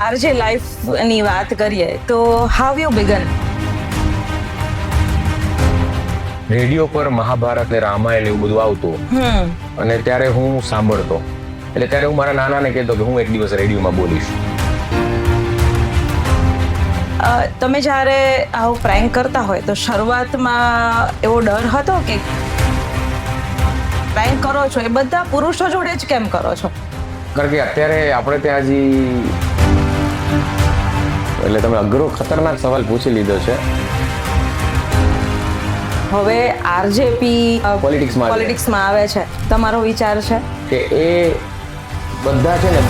RJ લાઈફની વાત કરીએ તો હાવ યુ બિગન? રેડિયો પર મહાભારત ને રામાયણ એવું બધું આવતું અને ત્યારે હું સાંભળતો. એટલે ત્યારે હું મારા નાનાને કહેતો કે હું એક દિવસ રેડિયોમાં બોલીશ. તમે જ્યારે આવું પ્રેન્ક કરતા હોય તો શરૂઆતમાં એવો ડર હતો કે પ્રેન્ક કરો છો એ બધા પુરુષો જોડે જ કેમ કરો છો? કારણ કે અત્યારે આપણે ત્યાં હજી એટલે તમે અઘરો ખતરનાક સવાલ પૂછી લીધો છે. હવે આરજેપી પોલિટિક્સમાં આવે છે, તમારો વિચાર છે કે એ બધા છે ને,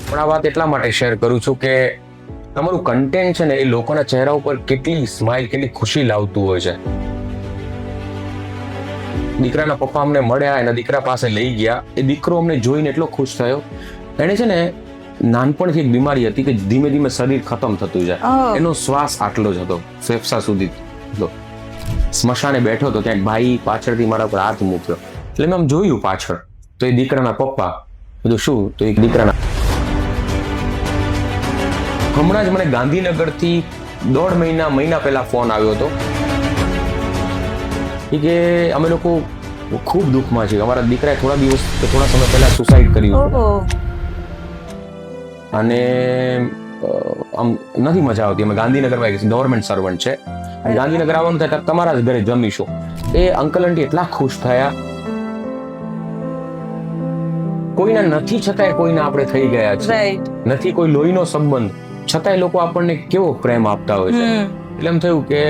પણ આ વાત એટલા માટે શેર કરું છું કે તમારું કન્ટેન્ટ છે ને એ લોકોના ચહેરા ઉપર કેટલી સ્માઇલ, કેટલી ખુશી લાવતું હોય છે. દીકરાના પપ્પા અમને મળ્યા, એના દીકરા પાસે લઈ ગયા. એ દીકરો અમને જોઈને એટલો ખુશ થયો. એને છે ને નાનપણથી એક બીમારી હતી કે ધીમે ધીમે શરીર ખતમ થતું જાય. એનો શ્વાસ આટલો જ હતો, ફેફસા સુધી હતો. સ્મશાને બેઠો તો ત્યાં એક ભાઈ પાછળથી મારા પર હાથ મૂક્યો. એટલે મેં આમ જોયું પાછળ, તો એ દીકરાના પપ્પા. બધું શું? તો એક દીકરાના. હમણાં જ મને ગાંધીનગરથી 1.5 મહિના પહેલા ફોન આવ્યો હતો કે અમે લોકો ખૂબ દુઃખમાં છીએ, અમારા દીકરાએ થોડા સમય પહેલા સુસાઇડ કર્યું અને આમ નથી મજા આવતી. અમે ગાંધીનગરમાં ગવર્મેન્ટ સર્વન્ટ છે, ગાંધીનગર આવવાનું થાય તમારા જ ઘરે જમીશું. એ અંકલ આંટી એટલા ખુશ થયા. કોઈના નથી છતાંય કોઈને આપણે થઈ ગયા છે. નથી કોઈ લોહીનો સંબંધ છતાંય લોકો આપણને કેવો પ્રેમ આપતા હોય છે. એટલે એમ થયું કે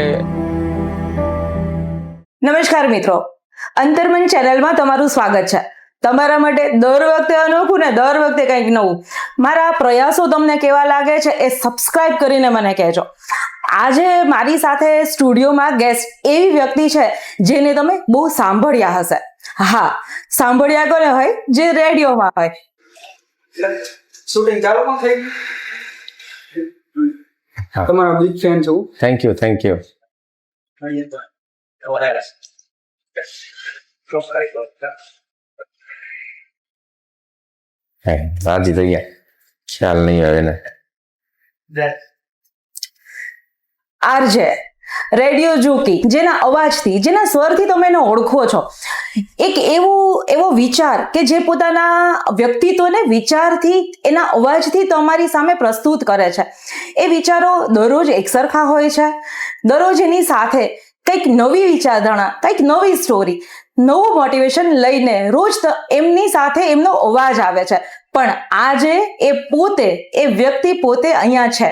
નમસ્કાર મિત્રો, અંતર્મન ચેનલમાં તમારું સ્વાગત છે. તમારા માટે દર વખતે અનોખું ને દર વખતે કંઈક નવું. મારા પ્રયાસો તમને કેવા લાગે છે એ સબસ્ક્રાઇબ કરીને મને કહેજો. આજે મારી સાથે સ્ટુડિયોમાં ગેસ્ટ એવી વ્યક્તિ છે જેને તમે બહુ સાંભળ્યા હશે. હા, સાંભળ્યા કોને હોય? જે રેડિયોમાં હોય. શૂટિંગ ચાલુમાં થઈ ગયું. તમારો બિગ ફેન છું. Thank you. રાજી થઈ ગયા, ખ્યાલ નહીં આવે ને. આરજે રેડિયો જોકી, જેના અવાજથી, જેના સ્વરથી તમે એને ઓળખો છો. એક એવો વિચાર કે જે પોતાના વ્યક્તિત્વને વિચારથી, એના અવાજથી તમારી સામે પ્રસ્તુત કરે છે. એ વિચારો દરરોજ એકસરખા હોય છે. દરરોજ એની સાથે કંઈક નવી વિચારધારણા, કંઈક નવી સ્ટોરી, નવું મોટિવેશન લઈને રોજ એમની સાથે એમનો અવાજ આવે છે. પણ આજે એ વ્યક્તિ પોતે અહીંયા છે.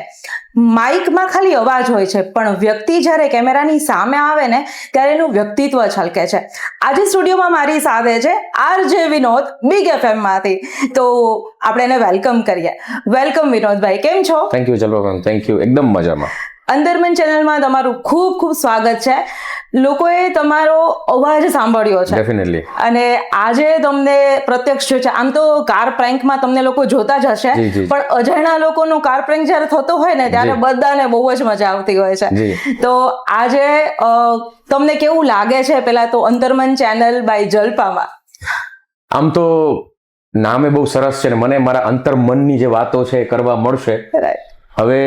માઇકમાં ખાલી અવાજ હોય છે, પણ વ્યક્તિ જ્યારે કેમેરાની સામે આવે ને ત્યારે એનું વ્યક્તિત્વ છલકે છે. આજે સ્ટુડિયોમાં મારી સાથે છે આરજે વિનોદ, બિગ FM માંથી. તો આપણે એને વેલકમ કરીએ. વેલકમ વિનોદભાઈ, કેમ છો? Thank you. ચલો મેમ, થેન્ક યુ. એકદમ મજામાં. અંતર્મન ચેનલમાં તમારું ખૂબ ખૂબ સ્વાગત છે. લોકોએ તમારો અવાજ સાંભળ્યો છે ડેફિનેટલી, અને આજે તમને પ્રત્યક્ષ છે. આમ તો કાર પ્રેન્કમાં તમને લોકો જોતા જ હશે, પણ અજાણ્યા લોકોનો કાર પ્રેન્ક જ્યારે થતો હોય ને ત્યારે બધાને બહુ જ મજા આવતી હોય છે. તો આજે તમને કેવું લાગે છે પેલા તો અંતર્મન ચેનલ બાય જલપામાં? આમ તો નામે બહુ સરસ છે ને મને મારા અંતર્મનની જે વાતો છે એ કરવા મળશે. હવે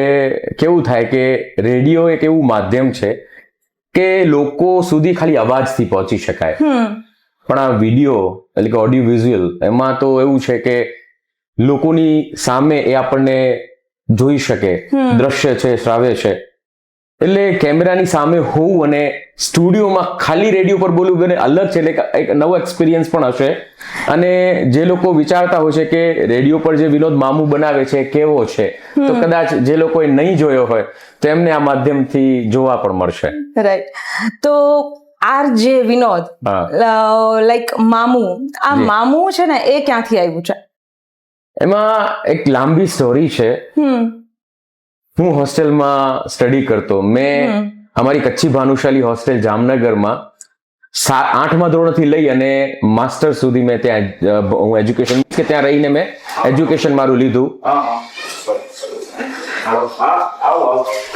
કેવું થાય કે રેડિયો એક એવું માધ્યમ છે કે લોકો સુધી ખાલી અવાજથી પહોંચી શકાય, પણ આ વિડીયો એટલે કે ઓડિયો વિઝ્યુઅલ, એમાં તો એવું છે કે લોકોની સામે એ આપણને જોઈ શકે, દ્રશ્ય છે, શ્રાવ્ય છે. એટલે કેમેરાની સામે હોવું અને સ્ટુડિયોમાં ખાલી રેડિયો પર બોલવું બંને અલગ છે. એટલે એક નવો એક્સપિરિયન્સ પણ હશે. અને જે લોકો વિચારતા હોય છે કે રેડિયો પર જે વિનોદ મામુ બનાવે છે કેવો છે, તો કદાચ જે લોકોએ નહીં જોયો હોય તો એમને આ માધ્યમથી જોવા પણ મળશે. રાઈટ. તો આરજે વિનોદ, લાઈક મામુ, આ મામુ છે ને એ ક્યાંથી આવ્યું છે? એમાં એક લાંબી સ્ટોરી છે. હું હોસ્ટેલમાં સ્ટડી કરતો. મેં અમારી કચ્છી ભાનુશાલી હોસ્ટેલ જામનગરમાં 8મા ધોરણથી લઈ અને માસ્ટર સુધી મેં ત્યાં હું એજ્યુકેશન કે ત્યાં રહીને મેં એજ્યુકેશન મારું લીધું.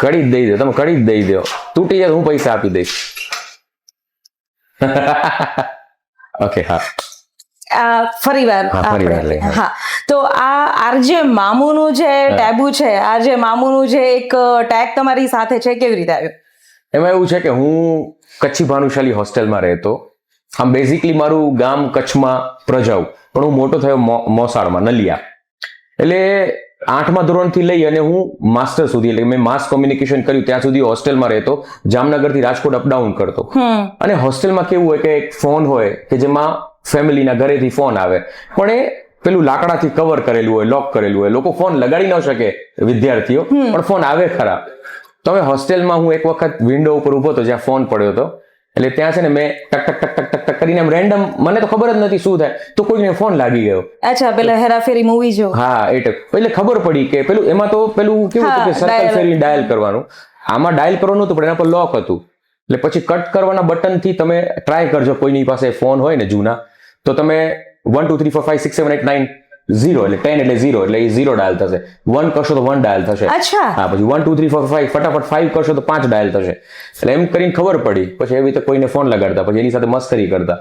કડી જ દઈ દો, તમે કડી જ દઈ દો. તૂટી જાય હું પૈસા આપી દઈશ. ઓકે, હા. ફરીવાર હા, ફરીવાર લઈ, હા. હા તો આ આરજે મામુનું જે ટેબુ છે, આરજે મામુનું જે એક ટેગ તમારી સાથે છે, કેવી રીતે આવ્યો? એમાં એવું છે કે હું કચ્છી ભાનુશાલી હોસ્ટેલમાં રહેતો. આમ બેઝિકલી મારું ગામ કચ્છમાં પ્રજાઉ, પણ હું મોટો થયો મોસાળમાં નલિયા. એટલે 8મા ધોરણથી લઈ અને હું માસ્ટર સુધી, એટલે મેં માસ કોમ્યુનિકેશન કર્યું ત્યાં સુધી હોસ્ટેલમાં રહેતો, જામનગરથી રાજકોટ અપડાઉન કરતો. અને હોસ્ટેલમાં કેવું હોય કે એક ફોન હોય કે જેમાં ફેમિલીના ઘરેથી ફોન આવે, પણ એ પેલું લાકડાથી કવર કરેલું હોય, લોક કરેલું હોય, લોકો ફોન લગાડી ન શકે વિદ્યાર્થીઓ, પણ ફોન આવે ખરા. તો હવે હોસ્ટેલમાં હું એક વખત વિન્ડો ઉપર ઉભો હતો જ્યાં ફોન પડ્યો હતો, એટલે ત્યાં છે ને મેં ટક ટક ટક ટક ટક કરીને રેન્ડમ, મને તો ખબર જ નથી શું થાય, તો કોઈને ફોન લાગી ગયો. અચ્છા, પેલા હેરાફેરી મૂવી જો. હા, એટલે ખબર પડી કે પેલું એમાં તો પેલું કેવું હતું કે સર્કલ ફેરી ડાયલ કરવાનું, આમાં ડાયલ કરવાનું હતું પણ એના પર લોક હતું. એટલે પછી કટ કરવાના બટન થી તમે ટ્રાય કરજો, કોઈની પાસે ફોન હોય ને જૂના, તો તમે 1 2 3 4 5 6 7 8 9 0 એટલે 10 એટલે 0 એટલે એ 0 ડાયલ થશે, 1 કરશો તો 1 ડાયલ થશે. અચ્છા. હા, પછી 1 2 3 4 5 ફટાફટ 5 કરશો તો 5 ડાયલ થશે. એટલે એમ કરીને ખબર પડી. પછી એવી રીતે કોઈને ફોન લગાડતા, પછી એની સાથે મસ્કરી કરતા.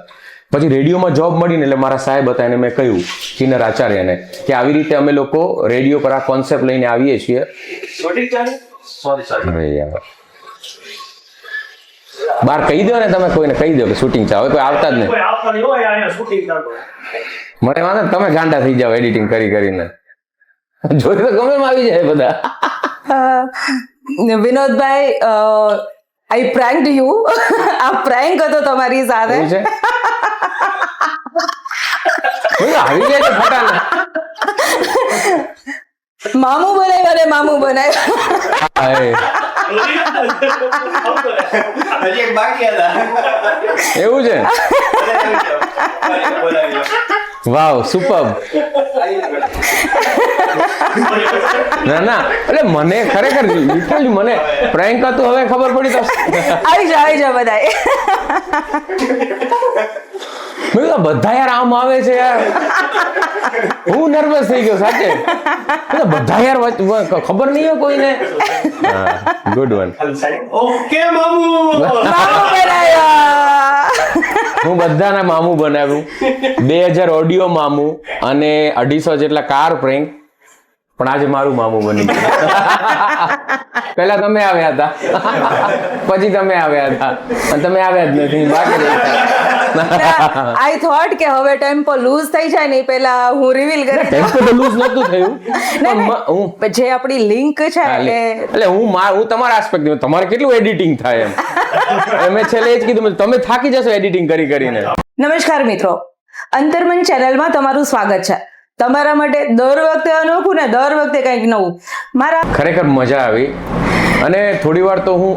પછી રેડિયોમાં જોબ મળીને એટલે મારા સાહેબ હતા, એને મેં કહ્યું કિન્નર આચાર્યને કે આવી રીતે અમે લોકો રેડિયો પર આ કોન્સેપ્ટ લઈને આવીએ છીએ. બાર કહી દો ને, તમે કોઈને કહી દો કે શૂટિંગ ચાલે, કોઈ આવતા જ નહીં. મને વાંધો, તમે ગાંડા થઈ જાઓ એડિટિંગ કરી કરીને, જોઈ તો ગમે એમ આવી જાય બધા. વિનોદભાઈ, આઈ પ્રેન્ક્ડ યુ. આ પ્રેન્ક હતો તમારી સાથે. એવું છે? આવી જાય તો ફટાને. મામુ બનાવ્યો ને મામુ બનાવ્યો. હાય. હજી એક બાકી હતા. એવું છે? વાવ, સુપર. ના ના, એટલે મને ખરેખર લિટરલી મને પ્રેન્ક હતું, હવે ખબર પડી તો આવી જાઓ બધાય. બધા યાર આમ આવે છે યાર, હું નર્વસ થઈ ગયો સાચે. બધા યાર ખબર નહીં હોય કોઈને. Good one. ઓકે મામુ. મામુ બનાવ્યા. હું બધાના મામુ બનાવ્યું, 2000 ઓડિયો મામુ અને 250 જેટલા કાર પ્રેન્ક, પણ આજે મારું મામુ બની ગયું. પહેલા તમે આવ્યા હતા, પછી તમે આવ્યા હતા, અને તમે આવ્યા જ નથી, બાકી આઈ થોટ કે હવે ટેમ્પો લૂઝ થઈ જાય ને પહેલા હું રિવીલ કરી. ટેમ્પો તો લૂઝ નતું થયું. જે આપણી લિંક છે એટલે હું તમારા આસ્પેક્ટ, તમારે કેટલું એડિટિંગ થાય એમ મેં છેલ્લે જ કીધું, તમે થાકી જશો એડિટિંગ કરી કરીને. નમસ્કાર મિત્રો, અંતર્મન ચેનલમાં તમારું સ્વાગત છે. તમારા માટે દર વખતે અનોખું ને દર વખતે કંઈક નવું. મારા ખરેખર મજા આવી. અને થોડી વાર તો હું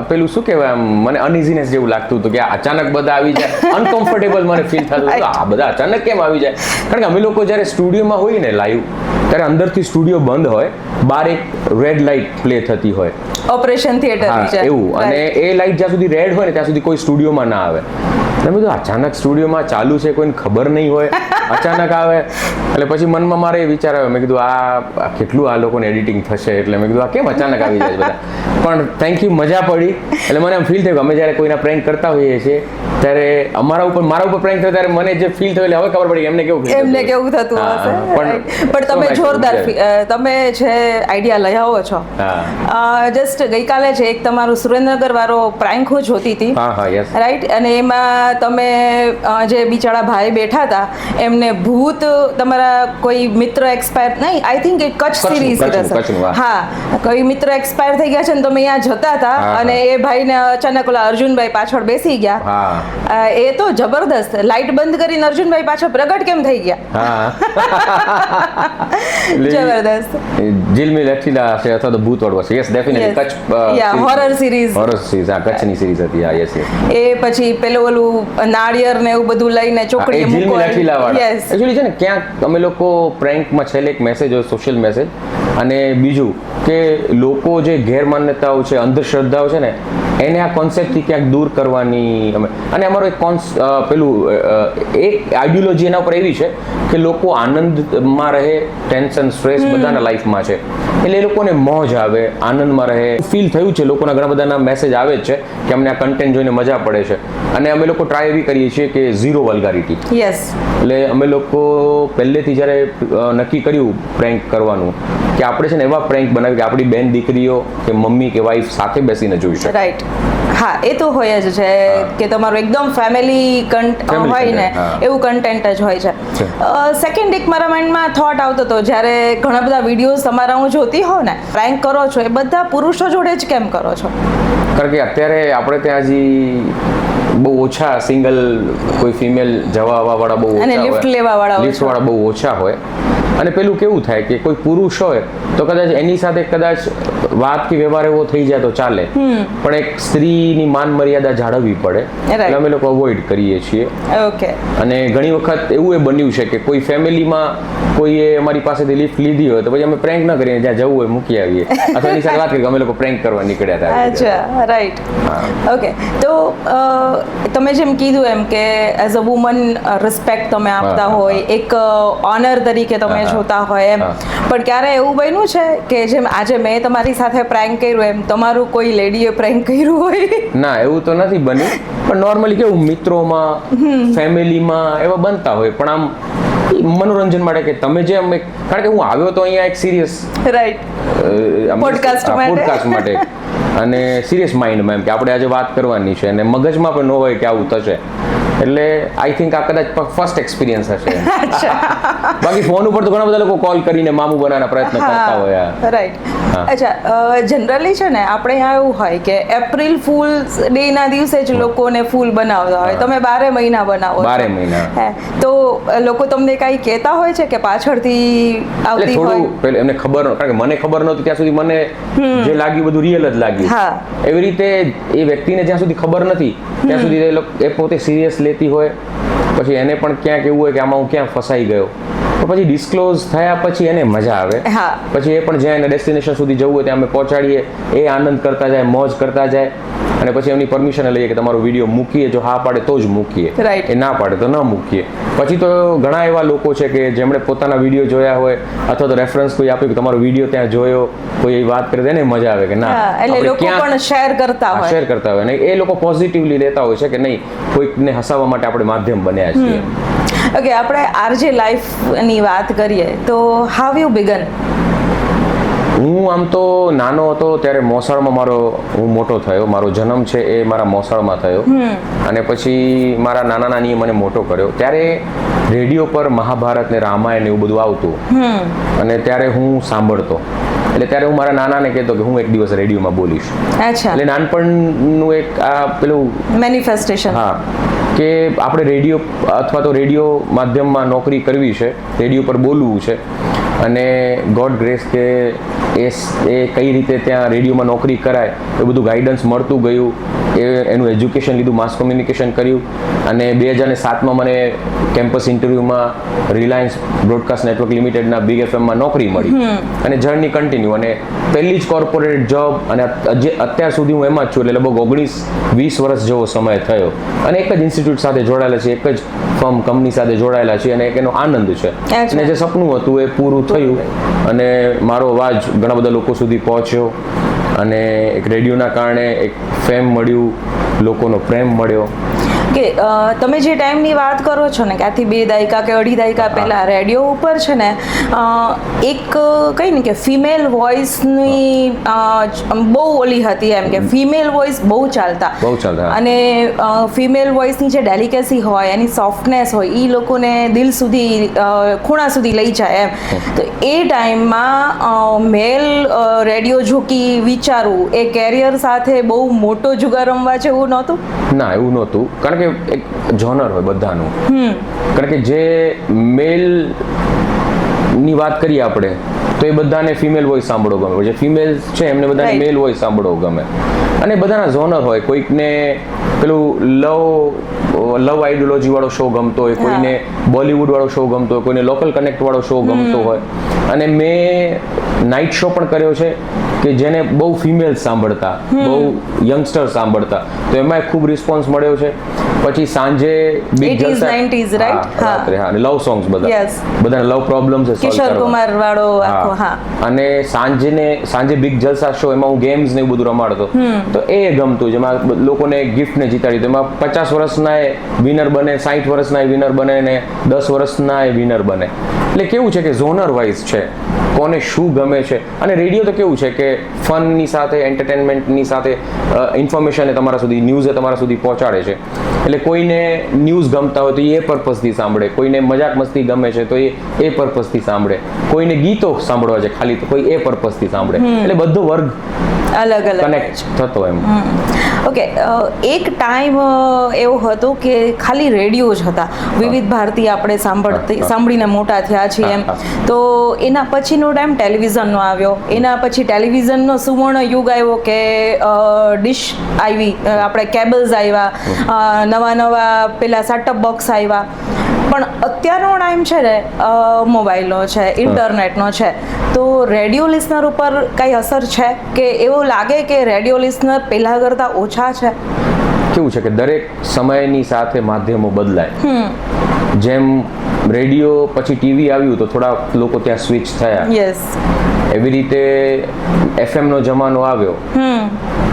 પેલું શું કહેવાય, મને અનઇઝીનેસ જેવું લાગતું હતું કે અચાનક બધા આવી જાય, અનકમ્ફર્ટેબલ મને ફીલ થતું હતું, આ બધા અચાનક કેમ આવી જાય. કારણ કે અમે લોકો જ્યારે સ્ટુડિયોમાં હોઈએ ને લાઈવ, ત્યારે અંદરથી સ્ટુડિયો બંધ હોય, બહાર એક રેડ લાઇટ પ્લે થતી હોય, ઓપરેશન થિયેટર એવું, અને એ લાઇટ જ્યાં સુધી રેડ હોય ને ત્યાં સુધી કોઈ સ્ટુડિયોમાં ના આવે. એટલે બધું અચાનક સ્ટુડિયોમાં ચાલુ છે, કોઈને ખબર નહીં હોય, અચાનક આવે. એટલે પછી મનમાં મારે એ વિચાર આવ્યો, મેં કીધું આ કેટલું આ લોકોને એડિટિંગ થશે, એટલે મેં કીધું આ કેમ અચાનક આવી જાય બધા. પણ થેન્ક યુ, મજા પડી. એટલે મને એમ ફીલ થયું કે અમે જ્યારે કોઈના પ્રેન્ક કરતા હોઈએ છીએ ત્યારે મારા ઉપર પ્રેન્ક થયો ત્યારે મને જે ફીલ થયું, એટલે હવે ખબર પડી એમને કેવું થતું હશે. પણ તમે જોરદાર, તમે જે આઈડિયા લઈ આવો છો. જસ્ટ ગઈકાલે જ એક તમારું સુરેન્દ્રનગર વાળો પ્રેન્ક હું જોતી હતી, રાઈટ, અને એમાં તમે જે બિચારા ભાઈ બેઠા હતા એમને ભૂત, તમારા કોઈ મિત્ર એક્સપાયર, નહીં I think A Kutch series હશે, હા, કોઈ મિત્ર એક્સપાયર થઈ ગયા છે ને તમે અહીંયા જતા હતા અને એ ભાઈને અચાનક ઓલા અર્જુનભાઈ પાછળ બેસી ગયા. એ તો જબરદસ્ત. લાઇટ બંધ કરીને અર્જુનભાઈ પાછળ પ્રગટ કેમ થઈ ગયા? જબરદસ્ત. જીલમી લઠીલા છે અથવા તો ભૂત વાળો છે. Yes, definitely Kutch horror series. હા, કચ્છની સિરીઝ હતી. હા, યસ. એ પછી પેલું ઓલું નાળિયેર ને એવું બધું લઈને ચોકડીએ મૂકો. એકચ્યુઅલી છે ને ક્યાંક અમે લોકો પ્રેન્કમાં છેલ્લે એક મેસેજ હોય, સોશિયલ મેસેજ, અને બીજું કે લોકો જે ગેરમાન્યતાઓ છે, અંધશ્રદ્ધાઓ છે ને, એને આ કોન્સેપ્ટથી ક્યાંક દૂર કરવાની અમે, અને અમારો એક એક આઈડિયોલોજી એના ઉપર એવી છે કે લોકો આનંદમાં રહે, ટેન્શન સ્ટ્રેસ બધાના લાઈફમાં છે, એટલે એ લોકોને મોજ આવે, આનંદમાં રહે. ફીલ થયું છે, લોકોના ઘણા બધાના મેસેજ આવે જ છે કે અમને આ કન્ટેન્ટ જોઈને મજા પડે છે. અને અમે લોકો ટ્રાય એવી કરીએ છીએ કે ઝીરો વલ્ગારિટી. યસ. એટલે અમે લોકો પહેલેથી જ્યારે નક્કી કર્યું પ્રેન્ક કરવાનું કે આપણે છે ને એવા પ્રેન્ક બનાવી કે આપણી બેન દીકરીઓ કે મમ્મી કે વાઈફ સાથે બેસીને જોઈ શકે. રાઈટ. હા, એ તો હોય જ છે કે તમારું એકદમ ફેમિલી હોય ને એવું કન્ટેન્ટ જ હોય છે. સેકન્ડ એક મારા માઇન્ડમાં થોટ આવતો હતો જ્યારે ઘણા બધા વિડીયોઝ તમારા હું જોતી હોઉં ને, પ્રેન્ક કરો છો એ બધા પુરુષો જોડે જ કેમ કરો છો? કારણ કે અત્યારે આપણે ત્યાં હજી બહુ ઓછા સિંગલ કોઈ ફિમેલ જવા આવવાવાળા બહુ ઓછા અને હોય, લિફ્ટ લેવાવાળા લિફ્ટવાળા બહુ ઓછા હોય. અને પેલું કેવું થાય કે કોઈ પુરુષ હોય તો કદાચ એની સાથે કદાચ વાત કે વ્યવહાર એવો થઈ જાય તો ચાલે, પણ એક સ્ત્રીની માન મર્યાદા જાળવવી પડે, એટલે અમે લોકો અવોઇડ કરીએ છીએ. ઓકે. અને ઘણી વખત એવું એ બન્યું છે કે કોઈ ફેમિલીમાં કોઈએ અમારી પાસેથી લિફ્ટ લીધી હોય તો પછી અમે પ્રેન્ક ન કરીએ, જ્યાં જવું હોય મૂકી આવીએ, અથવા એની સાથે વાત કરી કે અમે લોકો પ્રેન્ક કરવા નીકળ્યા હતા. અચ્છા, રાઈટ. ઓકે. તો તમે જેમ કીધું એમ કે એઝ અ વુમન રિસ્પેક્ટ તમે આપતા હોય, એક ઓનર તરીકે તમે જોતા હોય એમ, પણ ક્યારે એવું બન્યું છે કે જેમ આજે મેં તમારી સાથે પ્રેન્ક કર્યું એમ તમારું કોઈ લેડીએ પ્રેન્ક કર્યું હોય? ના, એવું તો નથી બન્યું, પણ નોર્મલી કેવું મિત્રોમાં ફેમિલીમાં એવા બનતા હોય, પણ આમ મનોરંજન માટે કે તમે જેમ, કારણ કે હું આવ્યો તો અહીંયા એક સિરિયસ પોડકાસ્ટ માટે અને સિરિયસ માઇન્ડમાં એમ કે આપણે આજે વાત કરવાની છે અને મગજમાં પણ ન હોય કે આવું થશે, એટલે આઈ થિંક આ કદાચ ફર્સ્ટ એક્સપિરિયન્સ હશે. બાકી ફોન ઉપર તો ઘણા બધા લોકો કોલ કરીને મામું બનાવવાના પ્રયત્ન કરતા હોય. રાઈટ. અચ્છા, જનરલી છે ને આપણે અહીંયા એવું હોય કે એપ્રિલ ફૂલ્સ ડે ના દિવસે જ લોકોને ફૂલ બનાવતા હોય, તમે 12 મહિના બનાવો 12 મહિના, તો લોકો તમને કઈ કહેતા હોય છે કે પાછળથી આવતી હોય? થોડું પેલે એમને ખબર, કારણ કે મને ખબર નહોતી ત્યાં સુધી મને જે લાગ્યું બધું રિયલ જ લાગ્યું. એવી રીતે એ વ્યક્તિને જ્યાં સુધી ખબર નથી ત્યાં સુધી એ પોતે સિરિયસ લેતી હોય, પછી એને પણ ક્યાંક એવું હોય કે આમાં હું ક્યાં ફસાઈ ગયો, તો પછી ડિસ્ક્લોઝ થયા પછી એને મજા આવે, પછી એ પણ જ્યાં એને ડેસ્ટિનેશન સુધી જવું હોય ત્યાં અમે પહોંચાડીએ, એ આનંદ કરતા જાય, મોજ કરતા જાય, અને પછી એમની પરમિશન લઈએ કે તમારો વિડીયો મૂકીએ, જો હા પાડે તો જ મૂકીએ, એ ના પાડે તો ન મૂકીએ. પછી તો ઘણા એવા લોકો છે કે જેમણે પોતાના વિડીયો જોયા હોય અથવા તો રેફરન્સ કોઈ આપ્યું કે તમારો વિડીયો ત્યાં જોયો, કોઈ વાત કરે તો એને મજા આવે કે ના, એટલે લોકો પણ શેર કરતા હોય, અને એ લોકો પોઝિટિવલી લેતા હોય છે કે નહીં, કોઈકને હસાવવા માટે આપણે માધ્યમ બન્યા છીએ. ઓકે, આપણે આરજે લાઈફની વાત કરીએ તો હાવ યુ બિગન? હું આમ તો નાનો હતો ત્યારે મોસાળમાં હું મોટો થયો, મારો જન્મ છે એ મારા મોસાળમાં થયો, અને પછી મારા નાના નાનીએ મને મોટો કર્યો. ત્યારે રેડિયો પર મહાભારત ને રામાયણ એવું બધું આવતું, અને ત્યારે હું સાંભળતો, એટલે ત્યારે હું મારા નાનાને કહેતો કે હું એક દિવસ રેડિયોમાં બોલીશ. એટલે નાનપણનું એક આ પેલું મેનિફેસ્ટેશન. હા, કે આપણે રેડિયો અથવા તો રેડિયો માધ્યમમાં નોકરી કરવી છે, રેડિયો પર બોલવું છે, અને ગોડ ગ્રેસ કે એ કઈ રીતે ત્યાં રેડિયોમાં નોકરી કરાય એ બધું ગાઈડન્સ મળતું ગયું, એનું એજ્યુકેશન લીધું, માસ કોમ્યુનિકેશન કર્યું, અને 2007માં મને કેમ્પસ ઇન્ટરવ્યુમાં રિલાયન્સ બ્રોડકાસ્ટ નેટવર્ક લિમિટેડના બિગ એફએમમાં નોકરી મળી, અને જર્ની કન્ટિન્યુ, અને પહેલી જ કોર્પોરેટ જોબ, અને અત્યાર સુધી હું એમાં જ છું, એટલે લગભગ 19-20 વર્ષ જેવો સમય થયો, અને એક જ ઇન્સ્ટિટ્યૂટ સાથે જોડાયેલા છે, એક જ ફર્મ કંપની સાથે જોડાયેલા છે, અને એક એનો આનંદ છે, અને જે સપનું હતું એ પૂરું થયું, અને મારો અવાજ ઘણા બધા લોકો સુધી પહોંચ્યો, અને એક રેડિયોના કારણે એક ફેમ મળ્યું, લોકોનો પ્રેમ મળ્યો. કે તમે જે ટાઈમની વાત કરો છો ને કે આથી 2 દાયકા કે 2.5 દાયકા પહેલા રેડિયો ઉપર છે ને એક કઈ ને કે ફિમેલ વોઇસની બહુ ઓલી હતી, એમ કે ફિમેલ વોઇસ બહુ ચાલતા, અને ફિમેલ વોઇસની જે ડેલિકેસી હોય, એની સોફ્ટનેસ હોય, એ લોકોને દિલ સુધી, ખૂણા સુધી લઈ જાય એમ. તો એ ટાઈમમાં મેલ રેડિયો જોકી વિચારવું એ કેરિયર સાથે બહુ મોટો જુગાર રમવા જેવું નહોતું? ના, એવું નહોતું, કારણ કે એક જોનર હોય બધાનું, કારણ કે જે મેલ ની વાત કરીએ આપણે તો એ બધાને ફિમેલ વોઇસ સાંભળવો ગમે, જે ફિમેલ છે એમને બધાને મેલ વોઇસ સાંભળવો ગમે, અને બધાના ઝોનર હોય, કોઈકને પેલું લવ આઈડિયોલોજી વાળો શો ગમતો હોય, કોઈને બોલિવૂડ વાળો શો ગમતો હોય, કોઈને લોકલ કનેક્ટ વાળો શો ગમતો હોય, અને મેં નાઇટ શો પણ કર્યો છે, કે જેને બહુ ફિમેલ સાંભળતા, બહુ યંગસ્ટર સાંભળતા, તો એમાં ખૂબ રિસ્પોન્સ મળ્યો છે. પછી સાંજે બિગ 80s, 90s, right? હા. રાત્રે હા, અને લવ સોંગ્સ બધા, Yes. બધા લવ પ્રોબ્લેમ છે solve કિશોર કરવા. કુમાર વાળો આખો, હા. હા. અને સાંજે બિગ જલસા શો, એમાં હું ગેમ્સ ને એવું બધું રમાડતો, તો એ ગમતું, જેમાં લોકોને ગિફ્ટ ને જીતાડી, તો એમાં 50 વર્ષના વિનર બને, 60 વર્ષના વિનર બને ને 10 વર્ષના વિનર બને. એટલે કેવું છે કે ઝોનર વાઇઝ છે, કોને શું ગમે છે. અને રેડિયો તો કેવું છે કે ફનની સાથે, એન્ટરટેનમેન્ટની સાથે ઇન્ફોર્મેશન તમારા સુધી, ન્યૂઝ તમારા સુધી પહોંચાડે છે. એટલે કોઈને ન્યૂઝ ગમતા હોય તો એ પર્પઝથી સાંભળે, કોઈને મજાક મસ્તી ગમે છે તો એ પર્પઝથી સાંભળે, કોઈને ગીતો સાંભળવા છે ખાલી તો કોઈ એ પર્પઝથી સાંભળે. એટલે બધો વર્ગ અલગ અલગ કનેક્ટ થતો એમ. ઓકે, એક ટાઈમ એવો હતો કે ખાલી રેડિયો જ હતા, વિવિધ ભારતી આપણે સાંભળીને મોટા થયા છીએ એમ. તો એના પછીનો ટાઈમ ટેલિવિઝનનો આવ્યો, એના પછી ટેલિવિઝનનો સુવર્ણ યુગ આવ્યો કે ડિશ આવી, આપણે કેબલ્સ આવ્યા, નવા પેલા સેટઅપ બોક્સ આવ્યા. પણ અત્યારનો ટાઈમ છે ને મોબાઈલનો છે, ઇન્ટરનેટનો છે. તો રેડિયો લિસનર ઉપર કઈ અસર છે કે એવું લાગે કે રેડિયો લિસનર પહેલા કરતા ઓછા છે? કેવું છે કે દરેક સમયની સાથે માધ્યમો બદલાય. જેમ રેડિયો પછી ટીવી આવ્યું તો થોડા લોકો ત્યાં સ્વિચ થયા. યસ. એવી રીતે FM નો જમાનો આવ્યો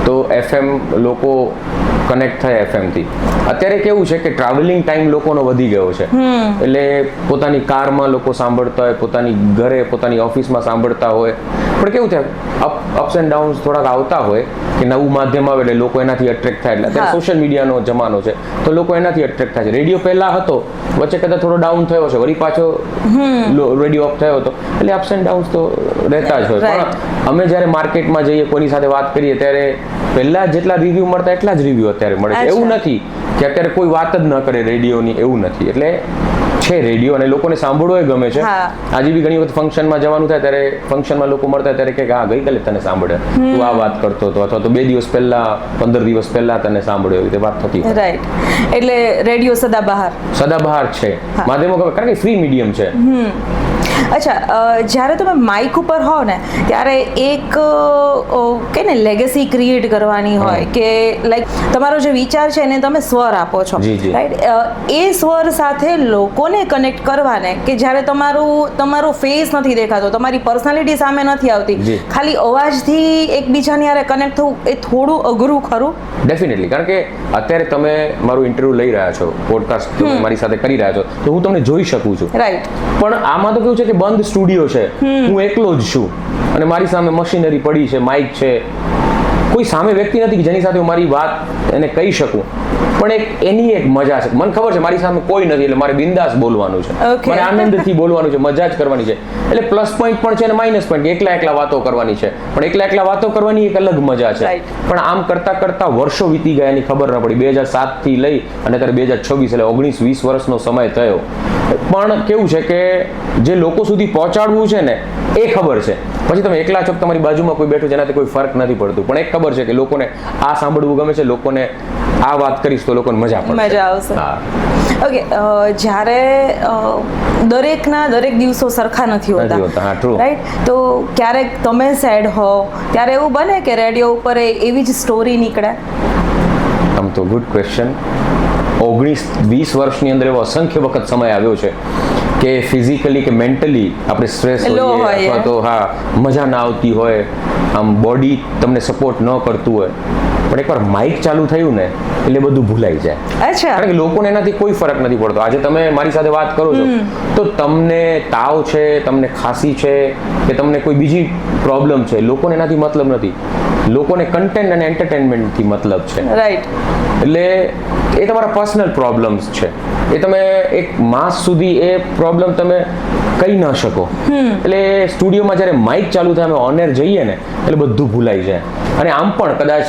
તો FM લોકો કનેક્ટ થયા FM થી. અત્યારે કેવું છે કે ટ્રાવેલિંગ ટાઈમ લોકોનો વધી ગયો છે, એટલે પોતાની કારમાં લોકો સાંભળતા હોય, પોતાની ઘરે, પોતાની ઓફિસમાં સાંભળતા હોય. પણ કેવું થાય, અપ્સ એન્ડ ડાઉન્સ થોડાક આવતા હોય કે નવું માધ્યમ આવે એટલે લોકો એનાથી અટ્રેક્ટ થાય. એટલે અત્યારે સોશિયલ મીડિયાનો જમાનો છે તો લોકો એનાથી અટ્રેક્ટ થાય છે. રેડિયો પહેલા હતો, વચ્ચે કદાચ થોડો ડાઉન થયો છે, વળી પાછો રેડિયો અપ થયો હતો, એટલે અપ્સ એન્ડ ડાઉન્સ તો રહેતા જ હોય. પણ અમે જ્યારે માર્કેટમાં જઈએ, કોઈની સાથે વાત કરીએ, ત્યારે પહેલા જેટલા રિવ્યુ મળતા એટલા જ રિવ્યુ અત્યારે મળે છે. એવું નથી કે અત્યારે કોઈ વાત જ ન કરે રેડિયોની, એવું નથી. એટલે છે રેડિયો અને લોકોને સાંભળવો ગમે છે. આજે બી ઘણી વખત ફંક્શનમાં જવાનું થાય ત્યારે ફંક્શનમાં લોકો મળતા ત્યારે કે હા ગઈકાલે તને સાંભળે, તું આ વાત કરતો હતો, અથવા તો 2 દિવસ પહેલા, 15 દિવસ પહેલા તને સાંભળ્યો, એવી રીતે વાત થતી. રાઈટ. એટલે રેડિયો સદાબહાર છે, માધ્યમો ગમે, કારણ કે ફ્રી મીડિયમ છે. અચ્છા, જ્યારે તમે માઇક ઉપર હો ને ત્યારે એક કે ને લેગેસી ક્રિએટ કરવાની હોય કે લાઈક તમારો જે વિચાર છે એને તમે સ્વર આપો છો, રાઈટ? એ સ્વર સાથે લોકોને કનેક્ટ કરવાને કે જ્યારે તમારો ફેસ નથી દેખાતો, તમારી પર્સનાલિટી સામે નથી આવતી, ખાલી અવાજથી એકબીજાની હારે કનેક્ટ થવું એ થોડું અઘરું ખરું? ડેફિનેટલી, કારણ કે અત્યારે તમે મારું ઇન્ટરવ્યુ લઈ રહ્યા છો, પોડકાસ્ટ મારી સાથે કરી રહ્યા છો, તો હું તમને જોઈ શકું છું, રાઈટ? પણ આમાં તો કેવું છે કે બંધ સ્ટુડિયો છે, હું એકલો જ છું અને મારી સામે મશીનરી પડી છે, માઇક છે, કોઈ સામે વ્યક્તિ નથી કે જેની સાથે હું મારી વાત એને કહી શકું. પણ એની એક મજા છે. મને ખબર છે મારી સામે કોઈ નથી, એટલે મારે બિંદાસ બોલવાનું છે, મારે આનંદથી બોલવાનું છે, મજા જ કરવાની છે. એટલે પ્લસ પોઈન્ટ પણ છે અને માઇનસ પોઈન્ટ, એકલા વાતો કરવાની છે. પણ એકલા વાતો કરવાની એક અલગ મજા છે. પણ આમ કરતા વર્ષો વીતી ગયા એની ખબર ન પડી. 2007 થી લઈ અને અત્યારે 2026, એટલે 19-20 વર્ષનો સમય થયો. પણ કેવું છે કે જે લોકો સુધી પહોંચાડવું છે ને એ ખબર છે. પછી તમે એકલા છો, તમારી બાજુમાં કોઈ બેઠું જેનાથી કોઈ ફરક નથી પડતું, પણ એક ખબર છે કે લોકોને આ સાંભળવું ગમે છે, લોકોને આ વાત કરીશ તો લોકોને મજા આવશે. ઓકે, જ્યારે દરેક દિવસો સરખા નથી હોતા, રાઈટ? તો ક્યારેક તમે સેડ હો ત્યારે એવું બને કે રેડિયો ઉપર એવી જ સ્ટોરી નીકળે? આમ તો ગુડ ક્વેશ્ચન. 19-20 વર્ષની અંદર એવો અસંખ્ય વખત સમય આવ્યો છે કે ફિઝિકલી કે મેન્ટલી આપણે સ્ટ્રેસ હોઈએ, અથવા તો મજા ના આવતી હોય, આમ બોડી તમને સપોર્ટ ન કરતું હોય, પણ એકવાર માઇક ચાલુ થયું ને એટલે બધું ભૂલાઈ જાય. કારણ કે લોકોને એનાથી કોઈ ફરક નથી પડતો. આજે તમે મારી સાથે વાત કરો છો તો તમને તાવ છે, તમને ખાંસી છે કે તમને કોઈ બીજી પ્રોબ્લેમ છે, લોકોને એનાથી મતલબ નથી. લોકોને કન્ટેન્ટ અને એન્ટરટેનમેન્ટથી મતલબ છે, રાઈટ? એટલે એ તમારા પર્સનલ પ્રોબ્લેમ્સ છે, એ તમે એક માસ સુધી એ પ્રોબ્લેમ તમે કહી ન શકો. એટલે સ્ટુડિયોમાં જ્યારે માઇક ચાલુ થાય, અમે ઓન એર જઈએ ને એટલે બધું ભૂલાઈ જાય. અને આમ પણ કદાચ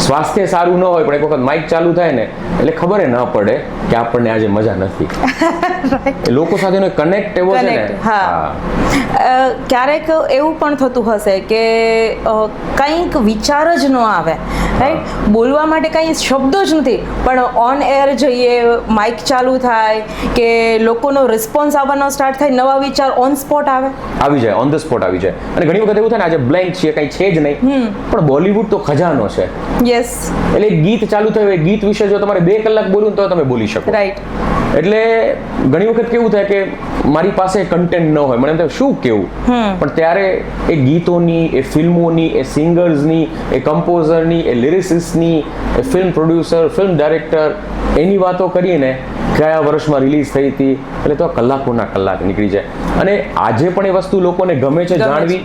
સ્વાસ્થ્ય સારું ન હોય, પણ એક વખત માઇક ચાલુ થાય ને એટલે ખબર ન પડે કે આપણને આજે મજા નથી. લોકો સાથેનો કનેક્ટ એવો છે ને. ક્યારેક એવું પણ થતું હશે કે કંઈક વિચાર જ ન આવે, રાઈટ? બોલવા માટે કાંઈ શબ્દો જ નથી, પણ ઓન એર જઈએ, માઇક ચાલુ થાય કે લોકોનો રિસ્પોન્સ આવવાનો સ્ટાર્ટ થાય, નવા વિચાર ઓન સ્પોટ આવી જાય, ઓન ધ સ્પોટ આવી જાય. અને ઘણી વખત એવું થાય ને આજે બ્લેન્ક છે, કંઈ છે જ નહીં, પણ બોલિવૂડ તો ખજાનો છે. યસ, એટલે ગીત ચાલુ થયું એ ગીત વિશે જો તમારે 2 કલાક બોલવું ને તો તમે બોલી શકો. રાઈટ. એટલે ઘણી વખત કેવું થાય કે મારી પાસે કન્ટેન્ટ ન હોય, મને એમ થાય શું કેવું, પણ ત્યારે એ ગીતોની, એ ફિલ્મોની, એ સિંગર્સની, એ કમ્પોઝરની, એ લિરિસિસ્ટની, એ ફિલ્મ પ્રોડ્યુસર, ફિલ્મ ડાયરેક્ટર, એની વાતો કરીને કયા વર્ષમાં રિલીઝ થઈ હતી, એટલે તો કલાકોના કલાક નીકળી જાય. અને આજે પણ એ વસ્તુ લોકોને ગમે છે જાણવી,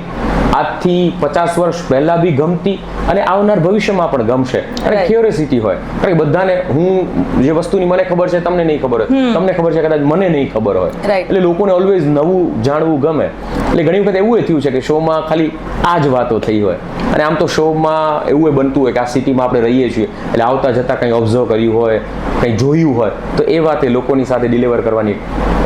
આજથી 50 વર્ષ પહેલા બી ગમતી અને આવનાર ભવિષ્યમાં પણ ગમશે. અને ક્યુરિયોસિટી હોય, કારણ કે બધાને હું જે વસ્તુની મને ખબર છે તમને નહીં ખબર હોય, તમને ખબર છે કદાચ મને નહીં ખબર હોય, એટલે લોકોને ઓલવેઝ નવું જાણવું ગમે. એટલે ઘણી વખત એવું થયું છે કે શોમાં ખાલી આ જ વાતો થઈ હોય, અને આમ તો શોમાં એવું બનતું હોય કે આ સિટીમાં આપણે રહીએ છીએ, એટલે આવતા જતા કંઈ ઓબ્ઝર્વ કર્યું હોય, કંઈ જોયું હોય, તો એ વાતે લોકોની સાથે ડિલિવર કરવાની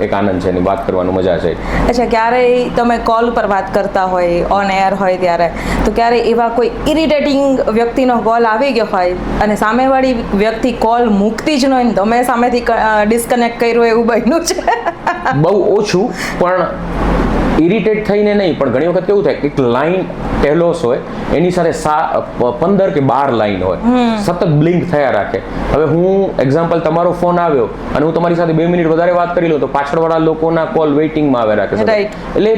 એક આનંદ છે, એની વાત કરવાનો મજા છે. અચ્છા, ક્યારેય તમે કોલ પર વાત કરતા હોય, ઓન એર હોય ત્યારે, તો ક્યારે એવા કોઈ ઇરિટેટિંગ વ્યક્તિનો કોલ આવી ગયો હોય અને સામેવાળી વ્યક્તિ કોલ મૂકતી જ ન હોય ને તમે સામેથી ડિસ્કનેક્ટ કર્યું, એવું બન્યું છે? બહુ ઓછું, પણ ઇરિટેટ થઈને નહીં, પણ ઘણી વખત કેવું થાય કે એક લાઈન ટેલોસ હોય, એની સાથે 15 કે 12 લાઈન હોય, સતત બ્લિંક થયા રાખે. હવે હું એક્ઝામ્પલ, તમારો ફોન આવ્યો અને હું તમારી સાથે 2 મિનિટ વધારે વાત કરી લઉં તો પાછળવાળા લોકોના કોલ વેઇટિંગમાં આવે રાખે છે. એટલે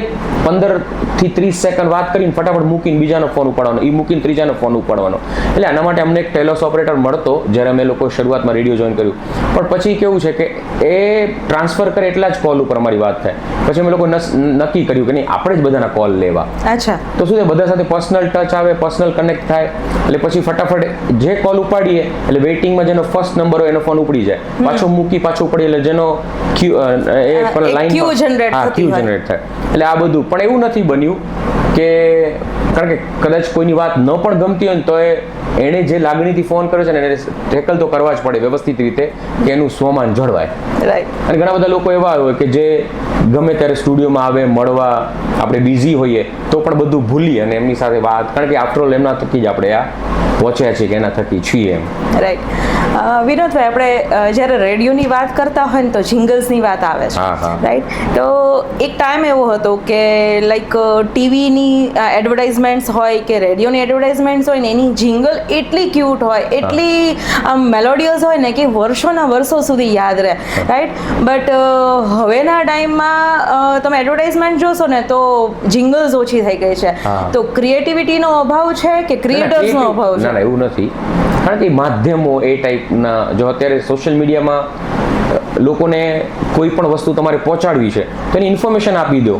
15 થી 30 સેકન્ડ વાત કરીને ફટાફટ મૂકીને બીજાનો ફોન ઉપાડવાનો, એ મૂકીને ત્રીજાનો ફોન ઉપાડવાનો. એટલે આના માટે અમને એક ટેલોસ ઓપરેટર મળતો જ્યારે અમે લોકો શરૂઆતમાં રેડિયો જોઈન કર્યું, પણ પછી કેવું છે કે એ ટ્રાન્સફર કરે એટલા જ કોલ ઉપર અમારી વાત થાય. પછી અમે લોકો નક્કી કર્યું કે નહીં, આપણે જ બધાના કોલ લેવા. અચ્છા. તો શું છે, બધા સાથે પર્સનલ ટચ આવે, પર્સનલ કનેક્ટ થાય, એટલે પછી ફટાફટ જે કોલ ઉપાડીએ એટલે વેઇટિંગમાં જેનો ફર્સ્ટ નંબર હોય એનો ફોન ઉપડી જાય, પાછો મૂકી પાછો ઉપડી, એટલે જેનો ક્યુ જનરેટ થાય. એટલે આ બધું પણ એવું નથી બન્યું કે, કારણ કે કદાચ કોઈની વાત ન પણ ગમતી હોય ને તો એણે જે લાગણીથી ફોન કર્યો છે ને એને ટેકલ તો કરવા જ પડે વ્યવસ્થિત રીતે, કે એનું સ્વમાન જળવાય. અને ઘણા બધા લોકો એવા હોય કે જે ગમે ત્યારે સ્ટુડિયોમાં આવે મળવા, આપણે બિઝી હોઈએ તો પણ બધું ભૂલી અને એમની સાથે વાત, કારણ કે આફ્ટર ઓલ એમના થકી જ આપણે આ પહોંચ્યા છીએ કે એના થકી છીએ એમ. રાઈટ. વિનોદભાઈ, આપણે જ્યારે રેડિયોની વાત કરતા હોય ને તો જિંગલ્સની વાત આવે છે, રાઈટ? તો એક ટાઈમ એવો હતો કે લાઈક ટીવીની એડવર્ટાઇઝમેન્ટ્સ હોય કે રેડિયોની એડવર્ટાઇઝમેન્ટ્સ હોય ને એની જિંગલ એટલી ક્યુટ હોય, એટલી આમ મેલોડિયસ હોય ને કે વર્ષોના વર્ષો સુધી યાદ રહે, રાઈટ? બટ હવેના ટાઈમમાં તમે એડવર્ટાઇઝમેન્ટ જોશો ને તો જિંગલ્સ ઓછી થઈ ગઈ છે. તો ક્રિએટિવિટીનો અભાવ છે કે ક્રિએટર્સનો અભાવ છે? ના, એવું નથી, કારણ કે માધ્યમો એ ટાઈપના, જો અત્યારે સોશિયલ મીડિયામાં લોકોને કોઈ પણ વસ્તુ તમારે પહોંચાડવી છે તો એની ઇન્ફોર્મેશન આપી દો,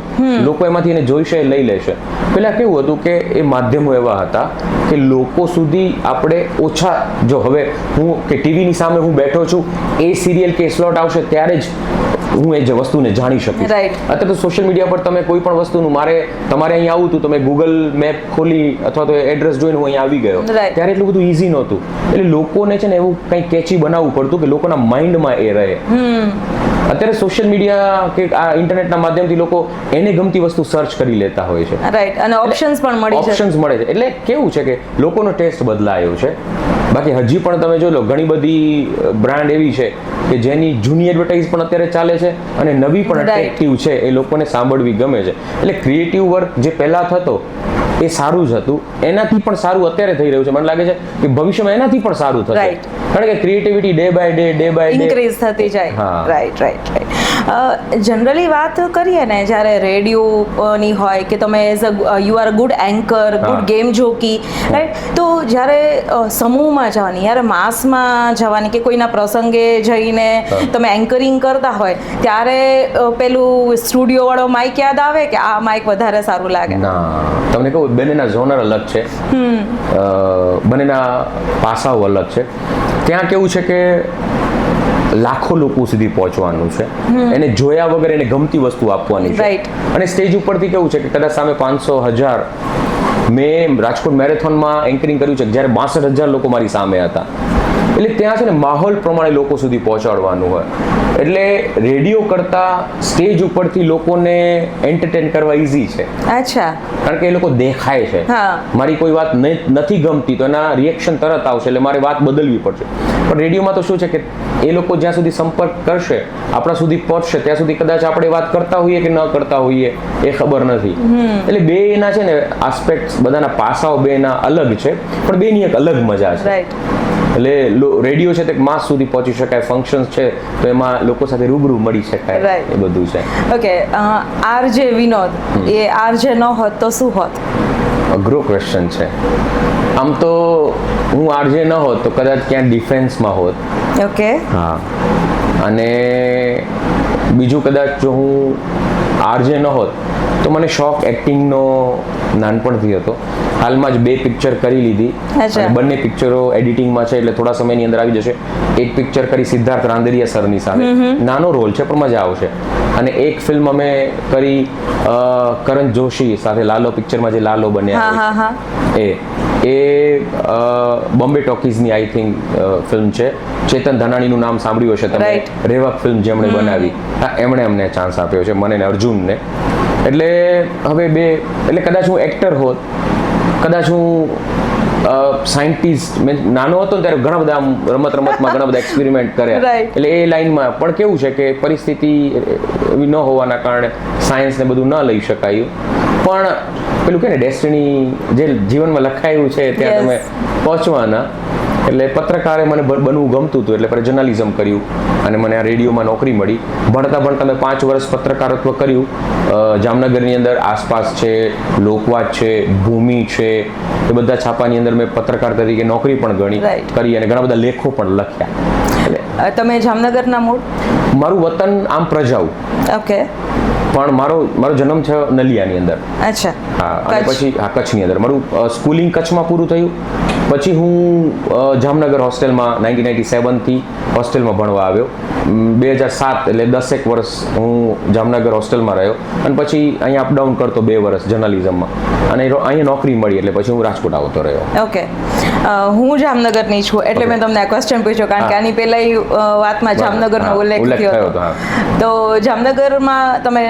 લોકો એમાંથી એને જોઈશે, લઈ લેશે. પહેલા કેવું હતું કે એ માધ્યમો એવા હતા કે લોકો સુધી આપણે ઓછા, જો હવે હું કે ટીવીની સામે હું બેઠો છું, એ સિરિયલ કે સ્લોટ આવશે ત્યારે જ હું એ જે વસ્તુને જાણી શકીશ. અત્યારે તો સોશિયલ મીડિયા પર તમે કોઈ પણ વસ્તુનું, તમારે અહીંયા આવું હતું, તમે ગૂગલ મેપ ખોલી અથવા તો એડ્રેસ જોઈને હું અહીંયા આવી ગયો, ત્યારે એટલું બધું ઈઝી નહોતું. એટલે લોકોને છે ને એવું કંઈ કેચી બનાવવું પડતું કે લોકોના માઇન્ડમાં એ રહે. અત્યારે સોશિયલ મીડિયા કે આ ઇન્ટરનેટના માધ્યમથી લોકો એને ગમતી વસ્તુ સર્ચ કરી લેતા હોય છે, રાઈટ? અને ઓપ્શન્સ મળે છે. એટલે કેવું છે કે લોકોનો ટેસ્ટ બદલાયો છે. બાકી હજી પણ તમે જોઈ લો, ઘણી બધી બ્રાન્ડ એવી છે કે જેની જૂની એડવર્ટાઇઝ પણ અત્યારે ચાલે છે અને નવી પણ અટ્રેક્ટિવ છે, એ લોકોને સાંભળવી ગમે છે. એટલે ક્રિએટિવ વર્ક જે પહેલા થતો એ સારું જ હતું, એનાથી પણ સારું અત્યારે થઈ રહ્યું છે. મને લાગે છે કે ભવિષ્યમાં એનાથી પણ સારું થશે, કારણ કે creativity day by day increase થતી જાય. રાઈટ. જનરલી વાત કરીએ ને, જ્યારે રેડિયોની હોય કે તમે as you are good anchor, good game jockey, right? તો જ્યારે સમૂહમાં જવાની, જ્યારે માસમાં જવાની કે કોઈના પ્રસંગે જઈને તમે એન્કરિંગ કરતા હોય ત્યારે પેલું સ્ટુડિયો વાળો માઇક યાદ આવે કે આ માઇક વધારે સારું લાગે? ના, તમને કહું, બંનેના ઝોનર અલગ છે, બંનેના પાસાઓ અલગ છે. ત્યાં કેવું છે કે લાખો લોકો સુધી પહોંચવાનું છે, એને જોયા વગર એને ગમતી વસ્તુ આપવાની છે. અને સ્ટેજ ઉપરથી કેવું છે કે કદાચ સામે 500,000, મેં રાજકોટ મેરેથોનમાં એન્કરિંગ કર્યું છે જ્યારે 62,000 લોકો મારી સામે હતા. એટલે ત્યાં છે ને માહોલ પ્રમાણે લોકો સુધી પહોંચાડવાનું હોય. એટલે રેડિયો કરતા સ્ટેજ ઉપરથી લોકોને એન્ટરટેન કરવા ઈઝી છે, અચ્છા, કારણ કે એ લોકો દેખાય છે. હા. મારી કોઈ વાત નથી ગમતી તો એના રિએક્શન તરત આવશે, એટલે મારે વાત બદલવી પડશે. પણ રેડિયોમાં તો શું છે કે એ લોકો જ્યાં સુધી સંપર્ક કરશે, આપણા સુધી પહોંચશે, ત્યાં સુધી કદાચ આપણે વાત કરતા હોઈએ કે ન કરતા હોઈએ એ ખબર નથી. એટલે બે એના છે ને આસ્પેક્ટ, બધાના પાસાઓ બે એના અલગ છે, પણ બેની એક અલગ મજા છે. રાઈટ. એટલે રેડિયો છે તે માસ સુધી પહોંચી શકાય, ફંક્શન્સ છે તો એમાં લોકો સાથે રૂબરૂ મળી શકાય, Right. એ બધું છે. ઓકે, આરજે વિનોદ એ આરજે ન હોત તો શું હોત? અઘરો ક્વેશ્ચન છે. આમ તો હું આરજે ન હોત તો કદાચ ક્યાં ડિફેન્સમાં હોત. ઓકે. હા. અને બીજું કદાચ જો હું આરજે ન હોત તો મને શોખ એક્ટિંગનો નાનપણથી હતો. હાલમાં જ 2 પિક્ચર કરી લીધી, અચ્છા. અને બંને પિક્ચરો એડિટિંગમાં છે, એટલે થોડા સમયની અંદર આવી જશે. એક પિક્ચર કરી સિદ્ધાર્થ રાંદેરિયા સરની સાથે, નાનો રોલ છે પણ મજા આવશે. અને એક ફિલ્મ અમે કરી કરણ જોશી સાથે, લાલો પિક્ચરમાં જે લાલો બન્યા હા હા હા. એ બોમ્બે ટોકીઝની આઈ થિંક ફિલ્મ છે. ચેતન ધનાણીનું નામ સાંભળ્યું હશે તમે, Right. રેવક ફિલ્મ જેમણે બનાવી, હા, એમણે અમને ચાન્સ આપ્યો છે, મને ને અર્જુનને. એટલે હવે એટલે કદાચ હું એક્ટર હોત, કદાચ હું સાયન્ટિસ્ટ, મેં નાનો હતો ને ત્યારે ઘણા બધા રમતમાં ઘણા બધા એક્સપેરિમેન્ટ કર્યા, Right. એટલે એ લાઈનમાં પણ કેવું છે કે પરિસ્થિતિ એવી ન હોવાના કારણે સાયન્સને બધું ન લઈ શકાયું. પણ પેલું કે ને ડેસ્ટિની જે જીવનમાં લખાયું છે ત્યાં Yes. તમે પહોંચવાના. એટલે પત્રકારે મને બનવું ગમતું હતું, એટલે જર્નલિઝમ કર્યું અને મને આ રેડિયોમાં નોકરી મળી. ભણતા મેં 5 વર્ષ પત્રકારત્વ કર્યું. જામનગરની અંદર આસપાસ છે, લોકવાદ છે, ભૂમિ છે, એ બધા છાપાની અંદર મેં પત્રકાર તરીકે નોકરી પણ Right. કરી અને ઘણા બધા લેખો પણ લખ્યા. એટલે તમે જામનગરના મૂળ? મારું વતન આમ પ્રજાઉ, ઓકે. પણ મારો જન્મ છે નલિયાની અંદર. અચ્છા. હા. અને કચ્છ. પછી કચ્છની અંદર મારું સ્કૂલિંગ કચ્છમાં પૂરું થયું. પછી હું જામનગર હોસ્ટેલમાં 1997 થી હોસ્ટેલમાં ભણવા આવ્યો. 2007 એટલે 10 વર્ષ હું જામનગર હોસ્ટેલમાં રહ્યો, અને પછી અહીંયા અપડાઉન કરતો 2 વર્ષ જર્નલિઝમમાં, અને અહીંયા નોકરી મળી એટલે પછી હું રાજકોટ આવતો રહ્યો. ઓકે. હું જામનગરની છું એટલે Okay. મેં તમને આ ક્વેશ્ચન પૂછ્યો, કારણ કે હા. આની પહેલા વાતમાં જામનગરનો હા, ઉલ્લેખ થયો હતો. હા. તો જામનગરમાં તમે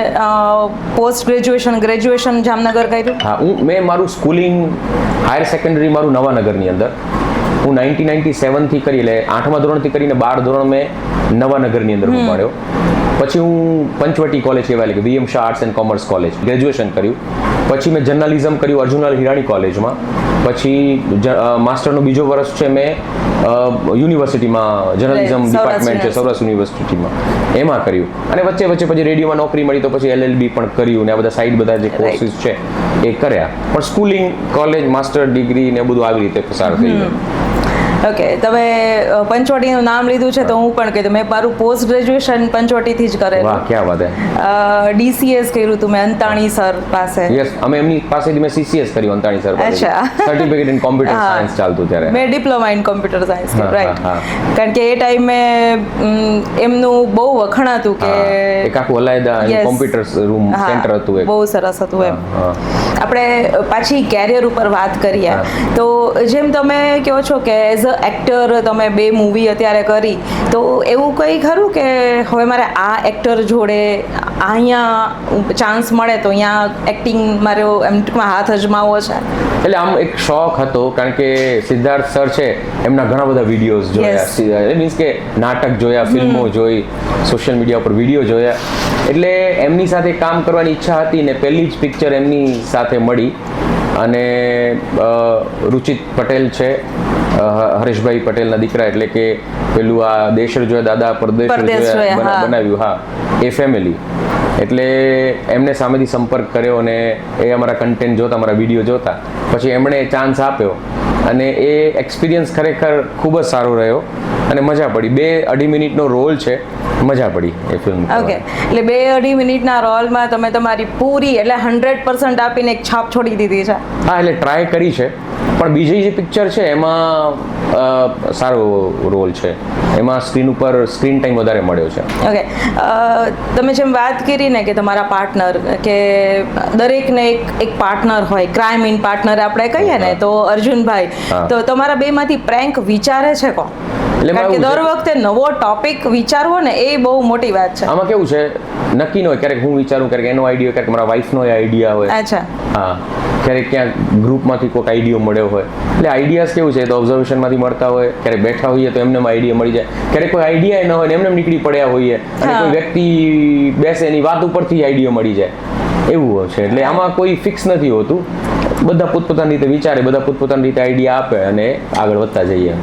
પોસ્ટ ગ્રેજ્યુએશન જામનગર કર્યું? હા, મેં મારું સ્કૂલિંગ, હાયર સેકન્ડરી મારું નવાનગરની અંદર. હું 1997 થી કરી, એટલે 8મા ધોરણથી કરીને 12 ધોરણ મેં નવાનગરની અંદર હું ભણ્યો. પછી હું પંચવટી કોલેજ કહેવાય, કે VM Shah arts and commerce college, graduation કર્યું. પછી મેં જર્નલિઝમ કર્યું અર્જુનલાલ હિરાણી કોલેજમાં. પછી માસ્ટરનું બીજો વર્ષ છે મેં યુનિવર્સિટીમાં, જર્નલિઝમ Right. ડિપાર્ટમેન્ટ છે સૌરાષ્ટ્ર યુનિવર્સિટીમાં, એમાં કર્યું. અને વચ્ચે પછી રેડિયોમાં નોકરી મળી તો પછી LLB પણ કર્યું, ને આ બધા સાઈડ બધા જે કોર્સીસ છે એ કર્યા. પણ સ્કૂલિંગ, કોલેજ, માસ્ટર ડિગ્રી ને બધું આવી રીતે પસાર થયું. ઓકે. તમે પંચવટીનું નામ લીધું છે તો હું પણ કહી દઉં, મેં મારું પોસ્ટ ગ્રેજ્યુએશન પંચવટીથી જ કરેલું. વાહ, ક્યાં વાત હે. DCS કર્યું હતું મેં અંતાણી સર પાસે. યસ, અમે એમની પાસેથી મેં CCS કર્યું અંતાણી સર પાસેથી. અચ્છા. સર્ટિફિકેટ ઇન કોમ્પ્યુટર હા. સાયન્સ ચાલતું ત્યારે. મેં ડિપ્લોમા ઇન કોમ્પ્યુટર સાયન્સ હા, રાઈટ. હા, કારણ કે એ ટાઈમે એમનું બહુ વખણાતું કે એક આખું અલાયદા Yes. કોમ્પ્યુટર રૂમ હા, સેન્ટર હતું એક. બહુ સરસ હતું એમ. હા. આપણે પાછી કેરિયર ઉપર વાત કરીએ હા. તો જેમ તમે કહો છો કે એઝ અ એક્ટર તમે 2 મૂવી અત્યારે કરી, તો એવું કંઈ ખરું કે હવે મારે આ એક્ટર જોડે અહીંયા ચાન્સ મળે તો અહીંયા એક્ટિંગ મારો એમ ટૂંકમાં હાથ અજમાવો છે? એટલે આમ એક શોખ હતો, કારણ કે સિદ્ધાર્થ સર છે એમના ઘણા બધા વિડીયોઝ જોયા, મીન્સ કે નાટક જોયા, ફિલ્મો જોઈ, સોશિયલ મીડિયા પર વિડીયો જોયા, એટલે એમની સાથે કામ કરવાની ઈચ્છા હતી ને પહેલી જ પિક્ચર એમની સાથે મળી. અને રુચિત પટેલ છે, હરેશભાઈ પટેલના દીકરા, એટલે કે પેલું આ દેશ જોયા દાદા પરદેશ જોયા બનાવ્યું, હા, એ ફેમિલી. એટલે એમને સામેથી સંપર્ક કર્યો અને એ અમારા કન્ટેન્ટ જોતા, અમારા વિડીયો જોતા, પછી એમણે ચાન્સ આપ્યો અને એ એક્સપિરિયન્સ ખરેખર ખૂબ જ સારો રહ્યો અને મજા પડી. 2-2.5 મિનિટનો રોલ છે, મજા પડી એ ફિલ્મ. ઓકે. એટલે 2-2.5 મિનિટના રોલમાં તમે તમારી પૂરી એટલે 100% આપીને એક છાપ છોડી દીધી છે. હા, એટલે ટ્રાય કરી છે, પણ બીજી જે પિક્ચર છે એમાં સારો રોલ છે, એમાં સ્ક્રીન ટાઈમ વધારે મળ્યો છે. ઓકે. તમે જેમ વાત કરી ને કે તમારા પાર્ટનર, કે દરેકને એક પાર્ટનર હોય, ક્રાઇમ ઇન પાર્ટનર આપણે કહીએ ને, તો અર્જુનભાઈ, હા. તો તમારા બેમાંથી પ્રેન્ક વિચારે છે કોણ? એટલે કારણ કે એમાં દર એવું વખતે નવો ટોપિક વિચારવો ને એ બહુ મોટી વાત છે. આમાં કેવું છે, નક્કી ન હોય, ક્યારેક હું વિચારું, ક્યારેક એનો આઈડિયા, ક્યારેક મારા વાઈફનો આઈડિયા હોય. અચ્છા. હા, ક્યારેક ક્યાંક ગ્રુપમાંથી કોઈક આઈડિયો મળ્યો હોય. એટલે આઈડિયાઝ કેવું છે, તો ઓબ્ઝર્વેશનમાંથી મળતા હોય. ક્યારેક બેઠા હોઈએ તો એમને આઈડિયા મળી જાય, ક્યારેક કોઈ આઈડિયા ન હોય ને એમને નીકળી પડ્યા હોઈએ અને કોઈ વ્યક્તિ બેસે એની વાત ઉપરથી આઈડિયો મળી જાય, એવું છે. એટલે આમાં કોઈ ફિક્સ નથી હોતું, બધા પોતપોતાની રીતે વિચારે, બધા પોતપોતાની રીતે આઈડિયા આપે અને આગળ વધતા જઈએ.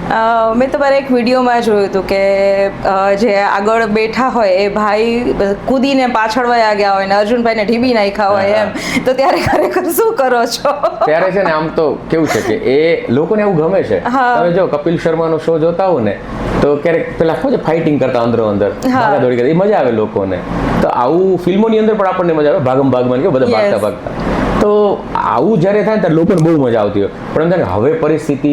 મેં તમારા એક વિડીયોમાં જોયું હતું કે જે આગળ બેઠા હોય એ ભાઈ કૂદીને પાછળ વયા ગયા હોય ને અર્જુનભાઈને ઢીબી નાખ્યા હોય એમ, તો ત્યારે ખરેખર શું કરો છો? ત્યારે છે ને, આમ તો કેવું છે કે એ લોકોને એવું ગમે છે. તમે જો કપિલ શર્માનો શો જોતા હો ને, તો ક્યારેક પેલા શું છે, ફાઇટિંગ કરતા અંદરો અંદર, ભાગાદોડી કરતા, એ મજા આવે લોકોને. તો આવું ફિલ્મોની અંદર પણ આપણને મજા આવે, ભાગમ ભાગમાં કે બધા ભાગતા ભાગતા. તો આવું જ્યારે થાય ત્યારે લોકોને બહુ મજા આવતી હોય. પણ એમ થાય હવે પરિસ્થિતિ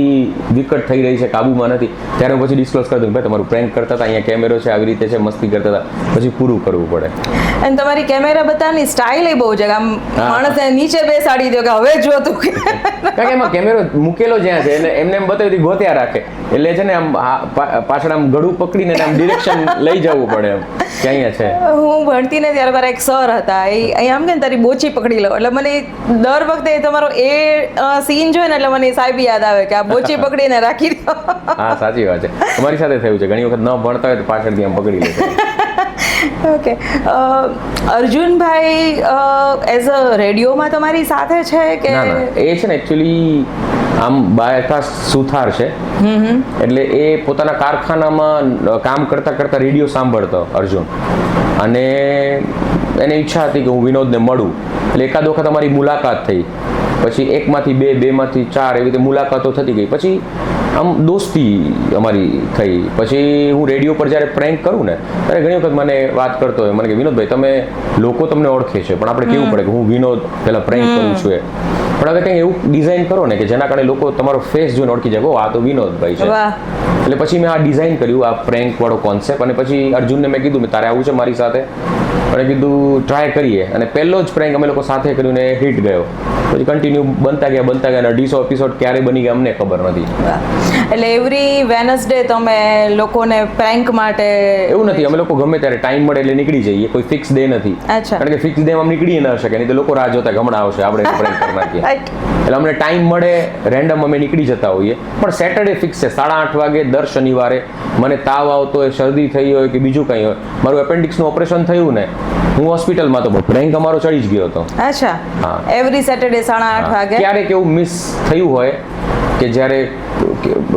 વિકટ થઈ રહી છે, કાબુમાં નથી, ત્યારે હું પછી ડિસ્ક્લોઝ કરી દઉં, ભાઈ તમારું પ્રેન્ક કરતા હતા, અહીંયા કેમેરો છે, આવી રીતે છે, મસ્તી કરતા હતા, પછી પૂરું કરવું પડે. અને તમારી કેમેરા બતાવવાની સ્ટાઇલ એ બહુ છે, આમ માણસને નીચે બેસાડી દો કે હવે જો તું, કારણ કે એમાં કેમેરો મૂકેલો જ્યાં છે એટલે એમને એમ બતાવી ગોત્યા રાખે, એટલે છે ને આમ પાછળ આમ ગળું પકડીને આમ ડિરેક્શન લઈ જવું પડે એમ કે અહીંયા છે. હું ભણતી ને ત્યારે મારા એક સર હતા, એ અહીંયા આમ કે ને તારી બોચી પકડી લો, એટલે મને દર વખતે તમારો એ સીન જોઈ ને એટલે મને સાહેબ યાદ આવે કે આ બોચી પકડીને રાખી દો. હા, સાચી વાત છે, અમારી સાથે થયું છે, ઘણી વખત ન ભણતા હોય તો પાછળથી આમ પકડી લે છે. ઓકે, અર્જુનભાઈ એઝ અ રેડિયોમાં તમારી સાથે છે કે? ના, એ છે ને એકચ્યુઅલી આમ બાયકાસ સુથાર છે, એટલે એ પોતાના કારખાનામાં કામ કરતા કરતા રેડિયો સાંભળતો અર્જુન, અને એને ઈચ્છા હતી કે હું વિનોદને મળું, એટલે એકાદ વખત અમારી મુલાકાત થઈ, પછી એકમાંથી બે, બેમાંથી ચાર, એવી રીતે મુલાકાતો થતી ગઈ, પછી આમ દોસ્તી અમારી થઈ. પછી હું રેડિયો પર જ્યારે પ્રેન્ક કરું ને ત્યારે ઘણી વખત મને વાત કરતો હોય, મને કે વિનોદભાઈ તમે, લોકો તમને ઓળખે છે પણ આપણે કેવું પડે કે હું વિનોદ પેલા પ્રેન્ક કરું છું એ, પણ હવે કંઈ એવું ડિઝાઇન કરો ને કે જેના કારણે લોકો તમારો ફેસ જોઈને ઓળખી જાય, આ તો વિનોદભાઈ છે. એટલે પછી મેં આ ડિઝાઇન કર્યું, આ પ્રેન્ક વાળો કોન્સેપ્ટ, અને પછી અર્જુનને મેં કીધું તારે આવું છે મારી સાથે, અને કીધું ટ્રાય કરીએ, અને પહેલો જ પ્રેન્ક અમે લોકો સાથે કર્યું ને હિટ ગયો. પછી કન્ટિન્યુ બનતા ગયા 250 એપિસોડ ક્યારે બની ગયા અમને ખબર નથી. એટલે એવરી વેનસડે તમે લોકોને પ્રેન્ક માટે? એવું નથી, અમે લોકો ગમે ત્યારે ટાઈમ મળે એટલે નીકળી જઈએ, કોઈ ફિક્સ ડે નથી, કારણ કે ફિક્સ ડે માં નીકળી ન શકે, નહીં તો લોકો રાહ જોતા હમણાં આવશે આપણે પ્રેન્ક કરી નાખીએ. એટલે અમને ટાઈમ મળે રેન્ડમ અમે નીકળી જતા હોઈએ, પણ સેટરડે ફિક્સ છે 8:30 વાગે દર શનિવારે. મને તાવ આવતો હોય, શરદી થઈ હોય કે બીજું કંઈ હોય, મારું એપેન્ડિક્સનું ઓપરેશન થયું ને, હું હોસ્પિટલમાં તો પ્રેન્ક અમારો ચડી જ ગયો હતો. અચ્છા, હા, એવરી સેટરડે 8:30 વાગે. ક્યારેક એવું મિસ થયું હોય કે જ્યારે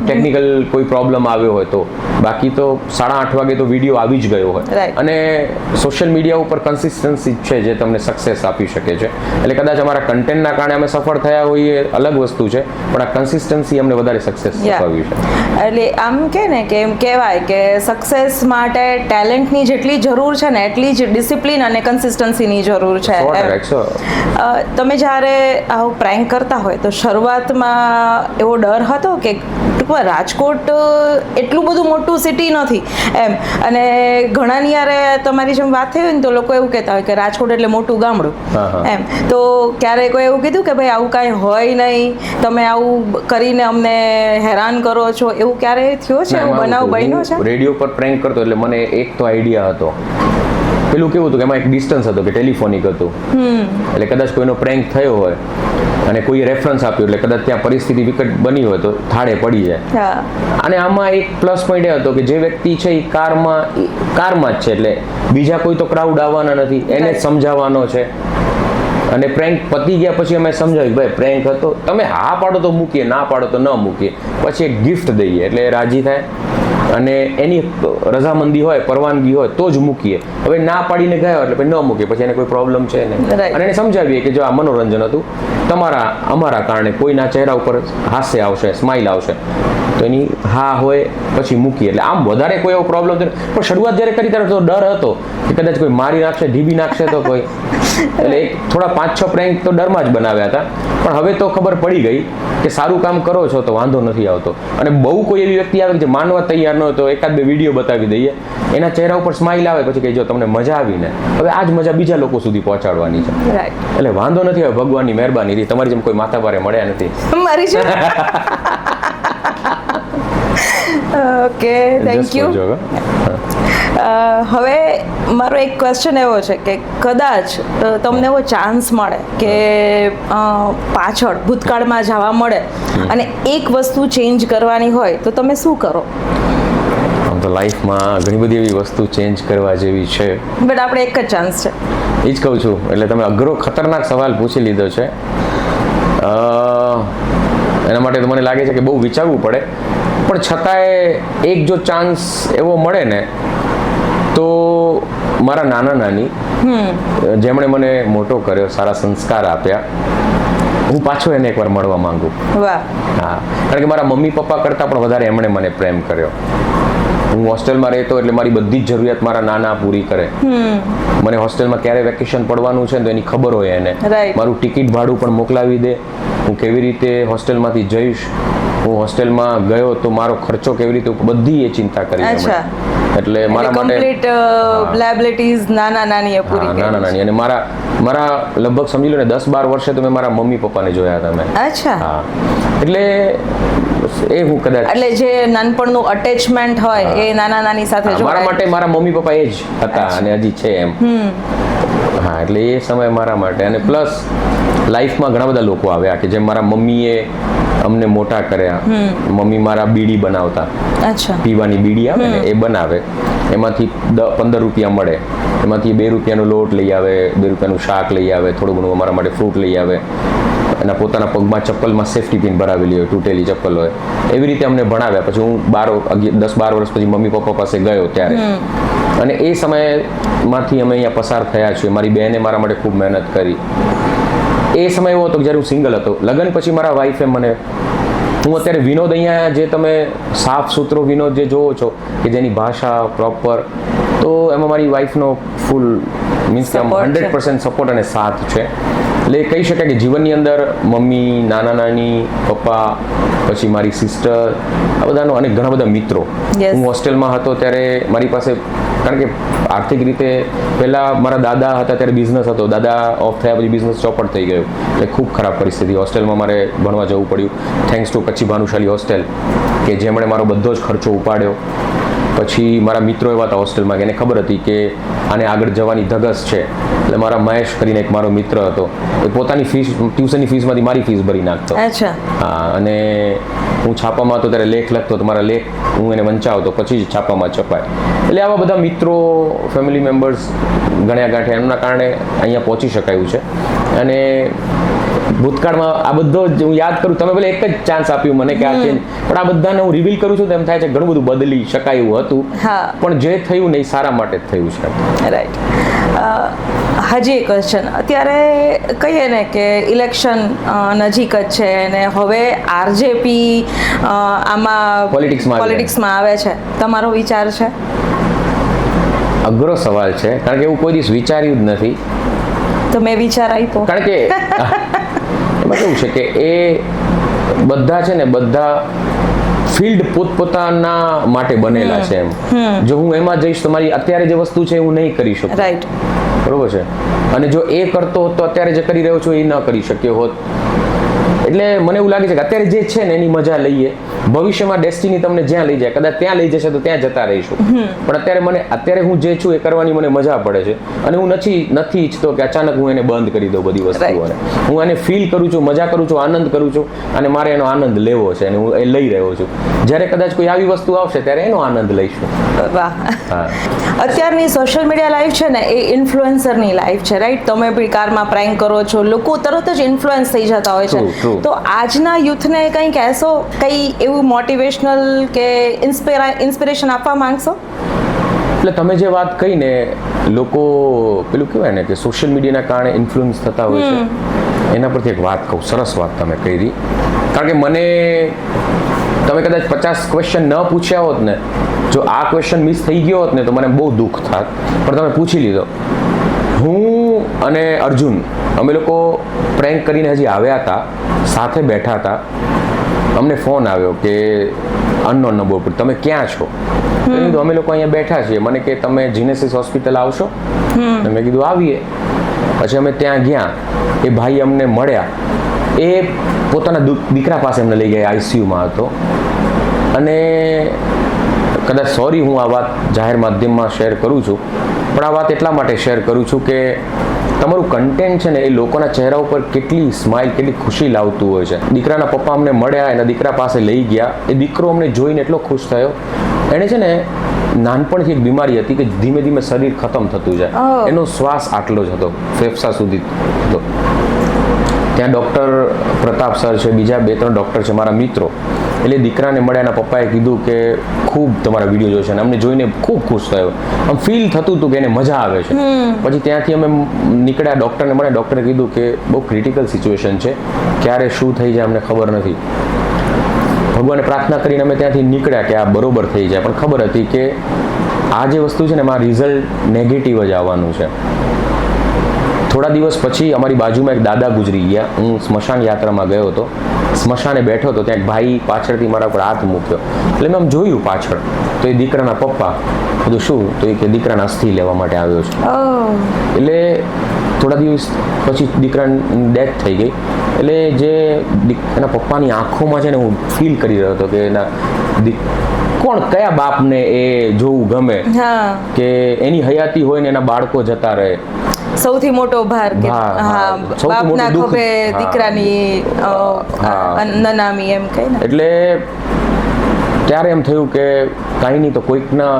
ટેકનિકલ કોઈ પ્રોબ્લેમ આવ્યો હોય તો, બાકી તો 8:30 વાગે તો વિડીયો આવી જ ગયો હોય. અને સોશિયલ મીડિયા ઉપર કન્સિસ્ટન્સી છે જે તમને સક્સેસ આપી શકે છે. એટલે કદાચ અમારા કન્ટેન્ટના કારણે અમે સફળ થયા હોઈએ અલગ વસ્તુ છે, પણ આ કન્સિસ્ટન્સી અમને વધારે સક્સેસ અપાવ્યું છે. એટલે આમ કે ને કે એમ કહેવાય કે સક્સેસ માટે ટેલેન્ટની જેટલી જરૂર છે ને એટલી જ ડિસિપ્લિન અને કન્સિસ્ટન્સીની જરૂર છે. તમે જ્યારે આવું પ્રેન્ક કરતા હોય તો શરૂઆતમાં એવો ડર હતો કે ટૂંકમાં રાજકોટ એટલું બધું મોટું સિટી નથી એમ, અને ઘણાની યારે તમારી જેમ વાત થઈ હોય ને તો લોકો એવું કહેતા હોય કે રાજકોટ એટલે મોટું ગામડું એમ, તો ક્યારે કોઈ એવું કીધું કે ભાઈ આવું કાંઈ હોય નહીં, તમે આવું કરીને અમને હેરાન કરો છો, એવું ક્યારે થયો છે, એવું બનાવ બન્યો છે? રેડિયો પર પ્રેન્ક કરતો એટલે મને એક તો આઈડિયા હતો, પેલું કેવું હતું કે એમાં એક ડિસ્ટન્સ હતો કે ટેલિફોનિક હતું, એટલે કદાચ કોઈનો પ્રેન્ક થયો હોય અને કોઈ રેફરન્સ આપ્યો એટલે કદાચ ત્યાં પરિસ્થિતિ વિકટ બની હોય તો થાળે પડી જાય. અને આમાં એક પ્લસ પોઈન્ટ એ હતો કે જે વ્યક્તિ છે એ કારમાં જ છે, એટલે બીજા કોઈ તો ક્રાઉડ આવવાના નથી, એને જ સમજાવવાનો છે. અને પ્રેન્ક પતી ગયા પછી અમે સમજાવ્યું ભાઈ પ્રેન્ક હતો, તમે હા પાડો તો મૂકીએ, ના પાડો તો ન મૂકીએ, પછી એક ગિફ્ટ દઈએ એટલે રાજી થાય, અને એની રજામંદી હોય, પરવાનગી હોય તો જ મૂકીએ. હવે ના પાડીને ગયા એટલે પછી ન મૂકીએ, પછી એને કોઈ પ્રોબ્લેમ છે નહીં. અને એને સમજાવીએ કે જો આ મનોરંજન હતું, અમારા કારણે કોઈના ચહેરા ઉપર હાસ્ય આવશે, સ્માઇલ આવશે, તો એની હા હોય પછી મૂકીએ. એટલે આમ વધારે કોઈ એવો પ્રોબ્લેમ છે, પણ શરૂઆત જ્યારે કરી ત્યારે તો ડર હતો કે કદાચ કોઈ મારી નાખશે, ઢીબી નાખશે તો કોઈ, એટલે થોડા 5-6 પ્રેન્ક તો ડરમાં જ બનાવ્યા હતા. પણ હવે તો ખબર પડી ગઈ કે સારું કામ કરો છો તો વાંધો નથી આવતો. અને બહુ કોઈ એવી વ્યક્તિ આવે જે માનવા તૈયાર ન હોય તો એકાદ બે વિડીયો બતાવી દઈએ, એના ચહેરા ઉપર સ્માઇલ આવે પછી કે જો તમને મજા આવી ને, હવે આ જ મજા બીજા લોકો સુધી પહોંચાડવાની છે. એટલે વાંધો નથી, હવે ભગવાનની મહેરબાની, તમારી જેમ કોઈ માથાભારે મળ્યા નથી. Okay, thank you. હવે મારો એક ક્વેશ્ચન એવો છે કે કદાચ તમને એવો ચાન્સ મળે કે પાછળ ભૂતકાળમાં જવા મળે અને એક વસ્તુ ચેન્જ કરવાની હોય તો તમે શું કરો? આમ તો લાઈફમાં ઘણી બધી એવી વસ્તુ ચેન્જ કરવા જેવી છે, બટ આપણે એક જ ચાન્સ છે. એ જ કહું છું. એટલે તમે અઘરો ખતરનાક સવાલ પૂછી લીધો છે. એના માટે તો મને લાગે છે કે બહુ વિચારવું પડે, પણ છતાંય એક જો ચાન્સ એવો મળે ને તો મારા નાના નાની જેમણે મને મોટો કર્યો, સારા સંસ્કાર આપ્યા, હું પાછો એને એકવાર મળવા માંગુ. વાહ. હા, કારણ કે મારા મમ્મી પપ્પા કરતાં પણ વધારે એમણે મને પ્રેમ કર્યો. હું હોસ્ટેલમાં રહેતો એટલે મારી બધી જ જરૂરિયાત મારા નાના પૂરી કરે. મને હોસ્ટેલમાં ક્યારે વેકેશન પડવાનું છે ને તો એની ખબર હોય એને. મારું ટિકિટ ભાડું પણ મોકલાવી દે, હું કેવી રીતે હોસ્ટેલમાંથી જઈશ, હું હોસ્ટેલમાં ગયો તો મારો ખર્ચો કેવી રીતે, બધી એ ચિંતા કરી. એટલે મારા માટે કમ્પ્લીટ લાયબિલિટીઝ નાના નાની પૂરી કરી. નાના નાની. અને મારા લગભગ સમજી લો ને 10-12 વર્ષે તો મેં મારા મમ્મી પપ્પાને જોયા હતા મેં. અચ્છા. હા, એટલે એ હું કદાચ, એટલે જે નાનપણનું અટેચમેન્ટ હોય એ નાના નાની સાથે જોડાય. મારા માટે મારા મમ્મી પપ્પા એ જ હતા અને હજી છે એમ. હા, એટલે એ સમય મારા માટે. અને પ્લસ લાઈફમાં ઘણા બધા લોકો આવ્યા કે જેમ મારા મમ્મીએ અમને મોટા કર્યા. મમ્મી મારા બીડી બનાવતા. અચ્છા. પીવાની બીડી આવે ને એ બનાવે, એમાંથી 15 રૂપિયા મળે, એમાંથી 2 રૂપિયાનો લોટ લઈ આવે, 2 રૂપિયાનું શાક લઈ આવે, થોડું ઘણું અમારા માટે ફ્રૂટ લઈ આવે. એના પોતાના પગમાં ચપ્પલમાં સેફટી પિન ભરાવેલી હોય, તૂટેલી ચપ્પલ હોય, એવી રીતે અમને ભણાવ્યા. પછી હું 10-12 વર્ષ પછી મમ્મી પપ્પા પાસે ગયો ત્યારે, અને એ સમયમાંથી અમે અહીંયા પસાર થયા છીએ. મારી બહેને મારા માટે ખૂબ મહેનત કરી. એ સમય એવો હતો કે જ્યારે હું સિંગલ હતો. લગ્ન પછી મારા વાઈફે મને, હું અત્યારે વિનોદ અહીંયા જે તમે સાફ સુથરો વિનોદ જે જોવો છો કે જેની ભાષા પ્રોપર, તો એમાં મારી વાઈફનો ફૂલ મીન્સ કે 100% સપોર્ટ અને સાથ છે. એટલે કહી શકાય કે જીવનની અંદર મમ્મી, નાના નાની, પપ્પા, પછી મારી સિસ્ટર, આ બધાનો અને ઘણા બધા મિત્રો. હું હોસ્ટેલમાં હતો ત્યારે મારી પાસે, કારણ કે આર્થિક રીતે પહેલાં મારા દાદા હતા ત્યારે બિઝનેસ હતો, દાદા ઓફ થયા પછી બિઝનેસ ચોપટ થઈ ગયો, એટલે ખૂબ ખરાબ પરિસ્થિતિ. હોસ્ટેલમાં મારે ભણવા જવું પડ્યું, thanks to Kutchi Bhanushali hostel કે જેમણે મારો બધો જ ખર્ચો ઉપાડ્યો. પછી મારા મિત્રો એવા હતા હોસ્ટેલમાં કે એને ખબર હતી કે આને આગળ જવાની ધગસ છે, એટલે મારા મહેશ કરીને એક મારો મિત્ર હતો, એ પોતાની ફીસ, ટ્યુશનની ફીસમાંથી મારી ફીસ ભરી નાખતો. હા, અને હું છાપામાં હતો ત્યારે લેખ લખતો તો મારા લેખ હું એને વંચાવતો, પછી જ છાપામાં છપાય. એટલે આવા બધા મિત્રો, ફેમિલી મેમ્બર્સ ગણ્યા ગાંઠ્યા, એમના કારણે અહીંયા પહોંચી શકાયું છે. અને ભૂતકાળમાં આ બધો જ હું યાદ કરું, તમે ભલે એક જ ચાન્સ આપ્યું મને કે આ ચેન્જ, પણ આ બધાને હું રિવીલ કરું છું તો એમ થાય છે ઘણું બધું બદલી શકાય એવું હતું, પણ જે થયું ને એ સારા માટે જ થયું છે. રાઈટ. હજી એક ક્વેશ્ચન, અત્યારે કહીએ ને કે ઇલેક્શન નજીક જ છે અને હવે આરજેપી આમાં પોલિટિક્સમાં આવે છે, તમારો વિચાર છે? અઘરો સવાલ છે, કારણ કે એવું કોઈ દિવસ વિચાર્યું જ નથી. તો મેં વિચાર આપ્યો, કારણ કે એમાં કેવું છે કે એ બધા છે ને, બધા ફિલ્ડ પોતપોતાના માટે બનેલા છે એમ. જો હું એમાં જઈશ તો મારી અત્યારે જે વસ્તુ છે હું નહીં કરી શકું. રાઈટ. બરોબર છે. અને જો એ કરતો હોત તો અત્યારે જે કરી રહ્યો છું એ ન કરી શક્યો હોત. એટલે મને એવું લાગે છે કે અત્યારે જે છે ને એની મજા લઈએ, ભવિષ્યમાં ડેસ્ટિની તમને જ્યાં લઈ જાય, કદાચ ત્યાં લઈ જશે તો ત્યાં જતા રહીશું, પણ અત્યારે હું જે છું એ કરવાની મને મજા પડે છે. અને હું નથી ઈચ્છતો કે અચાનક હું એને બંધ કરી દઉં બધી વસ્તુઓને. હું એને ફીલ કરું છું, મજા કરું છું, આનંદ કરું છું, અને મારે એનો આનંદ લેવો છે અને હું એ લઈ રહ્યો છું. જ્યારે કદાચ કોઈ આવી વસ્તુ આવશે ત્યારે એનો આનંદ લઈશું. વાહ. અત્યારની સોશિયલ મીડિયા લાઈફ છે ને એ ઇન્ફ્લુએન્સરની લાઈફ છે, રાઈટ? તમે બી કારમાં પ્રેન્ક કરો છો, લોકો તરત જ ઇન્ફ્લુએન્સ થઈ જતા હોય છે. તો આજના યુથને કંઈ કહેશો, કંઈ એવું મોટિવેશનલ કે ઇન્સ્પિરેશન આપવા માંગશો? એટલે તમે જે વાત કહી ને, લોકો પેલું કહેવાય ને કે સોશિયલ મીડિયાના કારણે ઇન્ફ્લુઅન્સ થતા હોય છે, એના પરથી એક વાત કહું, સરસ વાત તમે કરી. કારણ કે મને તમે કદાચ 50 ક્વેશ્ચન ન પૂછ્યા હોત ને, જો આ ક્વેશ્ચન મિસ થઈ ગયો હોત ને તો મને બહુ દુઃખ થાત, પણ તમે પૂછી લીધો. હું અને અર્જુન અમે લોકો પ્રેન્ક કરીને હજી આવ્યા હતા, સાથે બેઠા હતા, અમને ફોન આવ્યો કે અનનોન નંબર પર, તમે ક્યાં છો? મેં કીધું અમે લોકો અહીંયા બેઠા છીએ. મને કે તમે જીનેસિસ હોસ્પિટલ આવશો? મેં કીધું આવીએ. પછી અમે ત્યાં ગયા, એ ભાઈ અમને મળ્યા, એ પોતાના દીકરા પાસે અમને લઈ ગયા, આઈસીયુમાં હતો, અને કદાચ સોરી હું આ વાત જાહેર માધ્યમમાં શેર કરું છું, પણ આ વાત એટલા માટે શેર કરું છું કે તમારું કન્ટેન્ટ છે ને એ લોકોના ચહેરા ઉપર કેટલી સ્માઇલ, કેટલી ખુશી લાવતું હોય છે. દીકરાના પપ્પા અમને મળ્યા, એના દીકરા પાસે લઈ ગયા, એ દીકરો અમને જોઈને એટલો ખુશ થયો. એણે છે ને નાનપણથી એક બીમારી હતી કે ધીમે ધીમે શરીર ખતમ થતું જાય, એનો શ્વાસ આટલો જ હતો, ફેફસા સુધી હતો. ત્યાં ડૉક્ટર પ્રતાપ સર છે, બીજા 2-3 ડૉક્ટર છે મારા મિત્રો. એટલે દીકરાને મળ્યા, એના પપ્પાએ કીધું કે ખૂબ તમારા વિડીયો જોશે, અને અમને જોઈને ખૂબ ખુશ થયો. આમ ફીલ થતું હતું કે એને મજા આવે છે. પછી ત્યાંથી અમે નીકળ્યા, ડૉક્ટરને મળ્યા. ડૉક્ટરે કીધું કે બહુ ક્રિટિકલ સિચ્યુએશન છે, ક્યારે શું થઈ જાય અમને ખબર નથી. ભગવાને પ્રાર્થના કરીને અમે ત્યાંથી નીકળ્યા કે આ બરોબર થઈ જાય, પણ ખબર હતી કે આ જે વસ્તુ છે ને એમાં રિઝલ્ટ નેગેટિવ જ આવવાનું છે. થોડા દિવસ પછી અમારી બાજુમાં એક દાદા ગુજરી ગયા. હું સ્મશાન યાત્રામાં ગયો હતો, સ્મશાને બેઠો હતો, ત્યાં એક ભાઈ પાછળથી મારા પર હાથ મૂક્યો. એટલે મેં આમ જોયું પાછળ, તો એ દીકરાના પપ્પા. બધું શું? તો એ કે દીકરાના અસ્થિ લેવા માટે આવ્યો છે. એટલે થોડા દિવસ પછી દીકરાની ડેથ થઈ ગઈ. એટલે જે એના પપ્પાની આંખોમાં છે ને હું ફીલ કરી રહ્યો હતો કે એના કયા બાપને એ જોવું ગમે કે એની હયાતી હોય ને એના બાળકો જતા રહે. સૌથી મોટો ભાર કે બાપના ખભે દીકરાની નનામી એમ કહે ને. એટલે ત્યારે એમ થયું કે કાંઈ નહીં, તો કોઈકના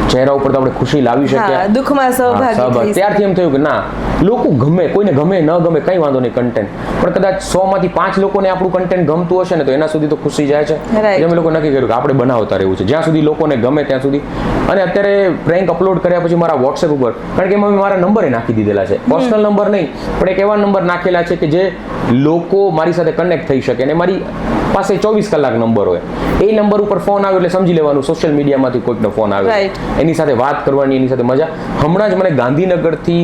ચહેરા ઉપર તો આપણે ખુશી લાવી શકીએ, દુઃખમાં સહભાગી. ત્યારથી એમ થયું કે ના, લોકો ગમે, કોઈને ગમે ન ગમે કંઈ વાંધો નહીં કન્ટેન્ટ, પણ કદાચ 100માંથી 5 લોકોને આપણું કન્ટેન્ટ ગમતું હશે ને તો એના સુધી તો ખુશી જાય છે. અમે લોકો નક્કી કર્યું કે આપણે બનાવતા રહેવું છે જ્યાં સુધી લોકોને ગમે ત્યાં સુધી. અને અત્યારે પ્રેન્ક અપલોડ કર્યા પછી મારા વોટ્સએપ ઉપર, કારણ કે એમાં મારા નંબરે નાખી દીધેલા છે, પર્સનલ નંબર નહીં પણ એક એવા નંબર નાખેલા છે કે જે લોકો મારી સાથે કનેક્ટ થઈ શકે, અને મારી પાસે 24 કલાક નંબર હોય. એ નંબર ઉપર ફોન આવ્યો એટલે સમજી લેવાનું સોશિયલ મીડિયામાંથી કોઈકનો ફોન આવ્યો, એની સાથે વાત કરવાની, એની સાથે મજા. હમણાં જ મને ગાંધીનગરથી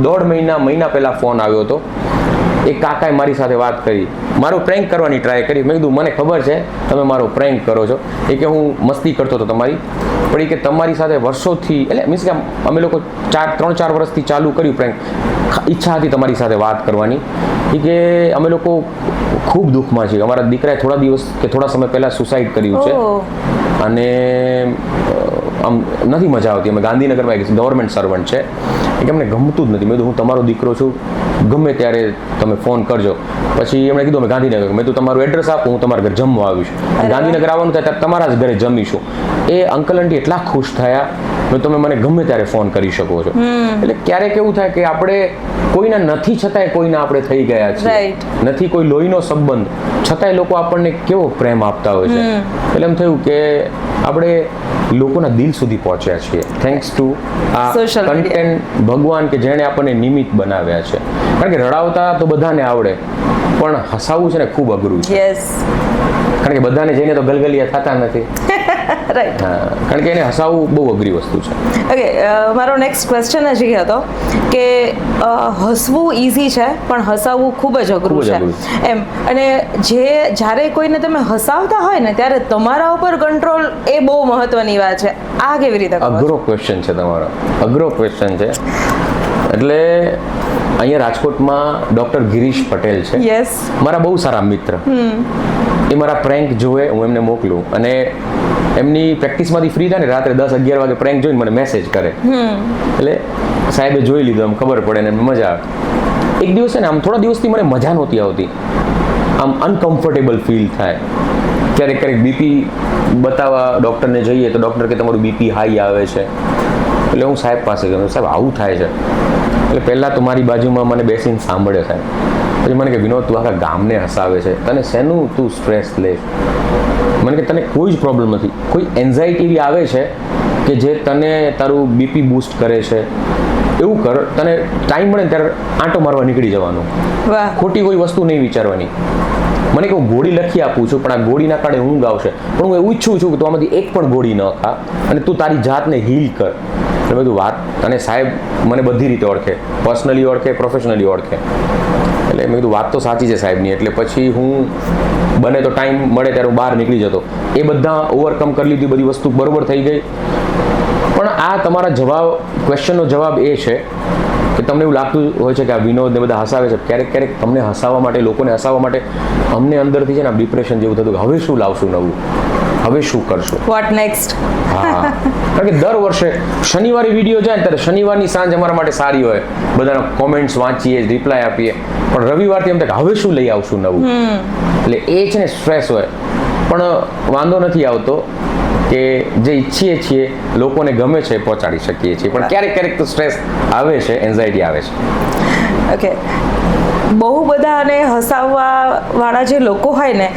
1.5 મહિના પહેલા ફોન આવ્યો હતો. એક કાકાએ મારી સાથે વાત કરી, મારું પ્રેન્ક કરવાની ટ્રાય કરી. મેં કીધું મને ખબર છે તમે મારો પ્રેન્ક કરો છો, એ કે હું મસ્તી કરતો હતો તમારી, પણ એ કે તમારી સાથે વર્ષોથી, એટલે મીન્સ કે અમે લોકો 3-4 વર્ષથી ચાલુ કર્યું પ્રેન્ક, ઈચ્છા હતી તમારી સાથે વાત કરવાની. એ કે અમે લોકો ખૂબ દુઃખમાં છીએ, અમારા દીકરાએ થોડા સમય પહેલા સુસાઇડ કર્યું છે, અને આમ નથી મજા આવતી. અમે ગાંધીનગરમાં એક ગવર્મેન્ટ સર્વન્ટ છે, કે અમને ગમતું જ નથી. મેં કીધું હું તમારો દીકરો છું, ગમે ત્યારે તમે ફોન કરજો. પછી એમણે કીધું અમે ગાંધીનગર, મેં તો તમારું એડ્રેસ આપો, હું તમારા ઘરે જમવા આવીશ. ગાંધીનગર આવવાનું થાય ત્યારે તમારા જ ઘરે જમીશું. એ અંકલ આંટી એટલા ખુશ થયા, તમે મને ગમે ત્યારે ફોન કરી શકો છો. એટલે ક્યારેક એવું થાય કે આપણે કોઈના નથી છતાંય કોઈના આપણે થઈ ગયા છીએ, નથી કોઈ લોહીનો સંબંધ છતાંય લોકો આપણને કેવો પ્રેમ આપતા હોય છે. એટલે એમ થયું કે આપણે લોકોના દિલ સુધી પહોંચ્યા છીએ થેન્ક્સ ટુ આ કન્ટેન્ટ ભગવાન, કે જેણે આપણને નિમિત્ત બનાવ્યા છે. કારણ કે રડાવતા તો બધાને આવડે, પણ હસાવવું છે ને ખૂબ અઘરું છે. કારણ કે બધાને જઈને તો ગલગલિયા થતા નથી. રાઈટ. કારણ કે એને હસાવવું બહુ અઘરી વસ્તુ છે. ઓકે, મારો નેક્સ્ટ ક્વેશ્ચન જ એ હતો કે હસવું ઈઝી છે પણ હસાવવું ખૂબ જ અઘરું છે એમ. અને જ્યારે કોઈને તમે હસાવતા હોય ને ત્યારે તમારા ઉપર કંટ્રોલ એ બહુ મહત્વની વાત છે. આ કેવી રીતે? અઘરો ક્વેશ્ચન છે તમારો, અઘરો ક્વેશ્ચન છે. એટલે અહીંયા રાજકોટમાં ડૉક્ટર ગિરીશ પટેલ છે, મારા બહુ સારા મિત્ર. એ મારા પ્રેન્ક જોવે, હું એમને મોકલું, અને એમની પ્રેક્ટિસમાંથી ફ્રી થાય ને રાત્રે 10-11 વાગે પ્રેન્ક જોઈને મને મેસેજ કરે. એટલે સાહેબે જોઈ લીધું, આમ ખબર પડે ને મજા આવે. એક દિવસ છે ને આમ થોડા દિવસથી મને મજા નહોતી આવતી, આમ અનકમ્ફર્ટેબલ ફીલ થાય. ક્યારેક બીપી બતાવવા ડૉક્ટરને જઈએ તો ડૉક્ટર કે તમારું બીપી હાઈ આવે છે. એટલે હું સાહેબ પાસે ગયો, સાહેબ આવું થાય છે. એટલે પહેલાં તો મારી બાજુમાં મને બેસીને સાંભળે સાહેબ. પછી મને કે વિનોદ તું આખા ગામને હસાવે છે, તને શેનું તું સ્ટ્રેસ લે? મને કે તને કોઈ જ પ્રોબ્લેમ નથી, કોઈ એન્ઝાઇટી એવી આવે છે કે જે તને તારું બીપી બૂસ્ટ કરે છે. એવું કર, તને ટાઈમ મળે ને ત્યારે આંટો મારવા નીકળી જવાનું, ખોટી કોઈ વસ્તુ નહીં વિચારવાની. મને કે હું ગોળી લખી આપું છું, પણ આ ગોળીના કારણે ઊંઘ આવશે, પણ હું એવું ઈચ્છું છું કે તું આમાંથી એક પણ ગોળી ન ખા અને તું તારી જાતને હીલ કર. એટલે બધું વાત, અને સાહેબ મને બધી રીતે ઓળખે, પર્સનલી ઓળખે, પ્રોફેશનલી ઓળખે. એટલે મેં કીધું વાત તો સાચી છે સાહેબની. એટલે પછી હું બને તો ટાઈમ મળે ત્યારે હું બહાર નીકળી જતો. એ બધા ઓવરકમ કરી લીધી, બધી વસ્તુ બરોબર થઈ ગઈ. પણ આ તમારા ક્વેશ્ચનનો જવાબ એ છે કે તમને એવું લાગતું હોય છે કે આ વિનોદને બધા હસાવે છે. ક્યારેક તમને હસાવવા માટે, લોકોને હસાવવા માટે અમને અંદરથી છે ને ડિપ્રેશન જેવું થતું કે હવે શું લાવશું નવું, હવે શું કરશું. What next? હા, કારણ કે દર વર્ષે શનિવારે વિડીયો જાય ને ત્યારે શનિવારની સાંજ અમારા માટે સારી હોય, બધાના કોમેન્ટ્સ વાંચીએ, રિપ્લાય આપીએ, પણ રવિવારથી એમ થાય કે હવે શું લઈ આવશું નવું. એટલે એ છે ને સ્ટ્રેસ હોય, પણ વાંધો નથી આવતો કે જે ઈચ્છીએ છીએ લોકોને ગમે છે પહોંચાડી શકીએ છીએ, પણ ક્યારેક ક્યારેક તો સ્ટ્રેસ આવે છે, એન્ઝાયટી આવે છે. ઓકે, બહુ બધા અને હસાવવા વાળા જે લોકો હોય ને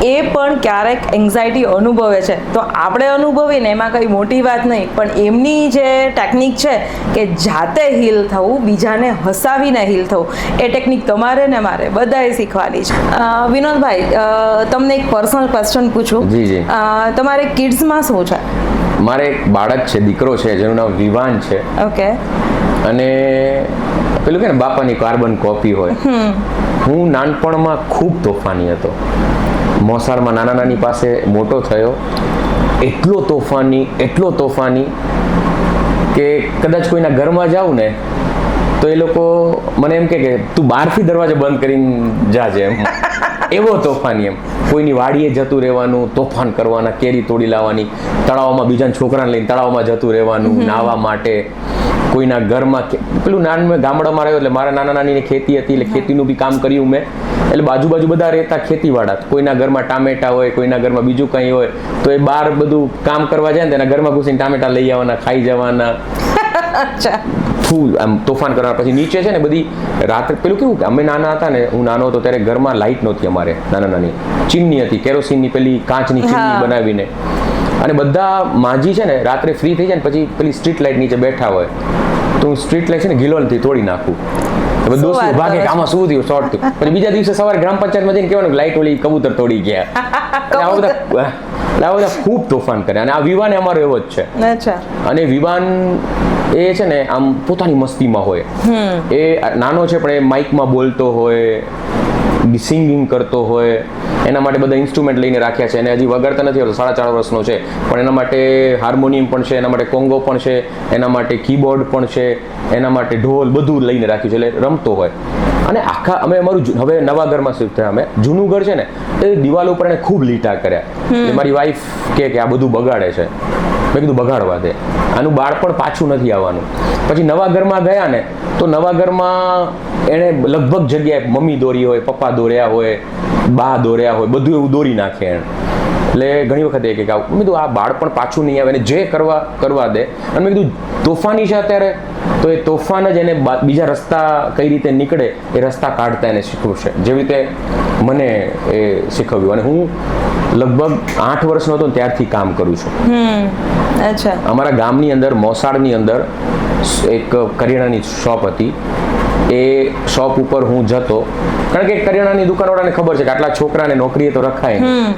એ પણ ક્યારેક એન્ઝાયટી અનુભવે છે, તો આપણે અનુભવીને એમાં કંઈ મોટી વાત નહીં, પણ એમની જે ટેકનિક છે કે જાતે હીલ થવું, બીજાને હસાવીને હીલ થવું, એ ટેકનિક તમારે ને મારે બધાએ શીખવાની છે. વિનોદભાઈ, તમને એક પર્સનલ ક્વેશ્ચન પૂછું. જી જી. તમારે કિડ્સમાં શું છે? મારે એક બાળક છે, દીકરો છે, જેનું નામ વિવાન છે. ઓકે. અને પેલું કે ને બાપાની કાર્બન કોપી હોય. હું નાનપણમાં ખૂબ તોફાની હતો. મોસાળમાં નાના નાની પાસે મોટો થયો, એટલો તોફાની કે કદાચ કોઈના ઘરમાં જાઉં ને તો એ લોકો મને એમ કે તું બહારથી દરવાજો બંધ કરીને જાજે, એમ એવો તોફાની. એમ કોઈની વાડીએ જતું રહેવાનું, તોફાન કરવાના, કેરી તોડી લાવવાની, તળાવમાં બીજા છોકરાને લઈને તળાવમાં જતું રહેવાનું નાહવા માટે, કોઈના ઘરમાં. પેલું મેં ગામડામાં રહ્યો એટલે મારા નાના નાનીની ખેતી હતી, એટલે ખેતીનું બી કામ કર્યું મેં. એટલે બાજુ બધા રહેતા ખેતીવાળા, કોઈના ઘરમાં ટામેટા હોય, કોઈના ઘરમાં બીજું કંઈ હોય, તો એ બહાર બધું કામ કરવા જાય ને તેના ઘરમાં ઘૂસીને ટામેટા લઈ આવવાના, ખાઈ જવાના, ફૂલ આમ તોફાન કરવાના. પછી નીચે છે ને બધી રાત્રે પેલું કેવું કે અમે નાના હતા ને, હું નાનો હતો ત્યારે ઘરમાં લાઇટ નહોતી અમારે, નાની ચીમની હતી, કેરોસીનની પેલી કાચની ચીમની બનાવીને, અને બધા માજી છે ને રાત્રે ફ્રી થઈ જાય ને પછી પેલી સ્ટ્રીટ લાઇટ નીચે બેઠા હોય, તો હું સ્ટ્રીટ લાઇટ છે ને ગિલોલથી તોડી નાખું. દોસ્તો ભાગે કે આમાં શું થયું, શોર્ટ થયું. પછી બીજા દિવસે સવારે ગ્રામ પંચાયતમાં જઈને કહેવાનું લાઇટ ઓલી કબૂતર તોડી ગયા. આવા બધા ખૂબ તોફાન કરે. અને આ વિવાન અમારો એવો જ છે. અને વિવાન એ છે ને આમ પોતાની મસ્તીમાં હોય. એ નાનો છે પણ એ માઇકમાં બોલતો હોય, સિંગિંગ કરતો હોય, એના માટે બધા ઇન્સ્ટ્રુમેન્ટ લઈને રાખ્યા છે. અને હજી વગાડતા નથી આવતો, 4.5 વર્ષનો છે, પણ એના માટે હાર્મોનિયમ પણ છે, એના માટે કોંગો પણ છે, એના માટે કીબોર્ડ પણ છે, એના માટે ઢોલ, બધું લઈને રાખ્યું છે, એટલે રમતો હોય. અને આખા અમે અમારું હવે નવા ઘરમાં શિફ્ટ થયા. અમે જૂનું ઘર છે ને એ દિવાલ ઉપર એને ખૂબ લીટા કર્યા. એટલે મારી વાઈફ કે આ બધું બગાડે છે. મેં કીધું બગાડવા દે, આનું બાળપણ પાછું નથી આવવાનું. પછી નવા ઘરમાં ગયા ને તો નવા ઘરમાં એણે લગભગ જગ્યાએ મમ્મી દોરી હોય, પપ્પા દોર્યા હોય, બા દોર્યા હોય, બધું એવું દોરી નાખે એને. એટલે ઘણી વખત એ કે મેં કીધું આ બાળપણ પાછું નહીં આવે, એને જે કરવા દે. અને મેં કીધું તોફાની છે અત્યારે, તો એ તોફાન જ એને બીજા રસ્તા કઈ રીતે નીકળે એ રસ્તા કાઢતા એને શીખવશે, જેવી રીતે મને એ શીખવ્યું. અને હું લગભગ 8 વર્ષનો હતો ત્યારથી કામ કરું છું. અમારા ગામની અંદર, મોસાળની અંદર એક કરિયાણાની શોપ હતી. એ શોપ ઉપર હું જતો, કારણ કે કરિયાણાની દુકાનવાળાને ખબર છે કે આટલા છોકરાને નોકરીએ તો રખાય નહીં.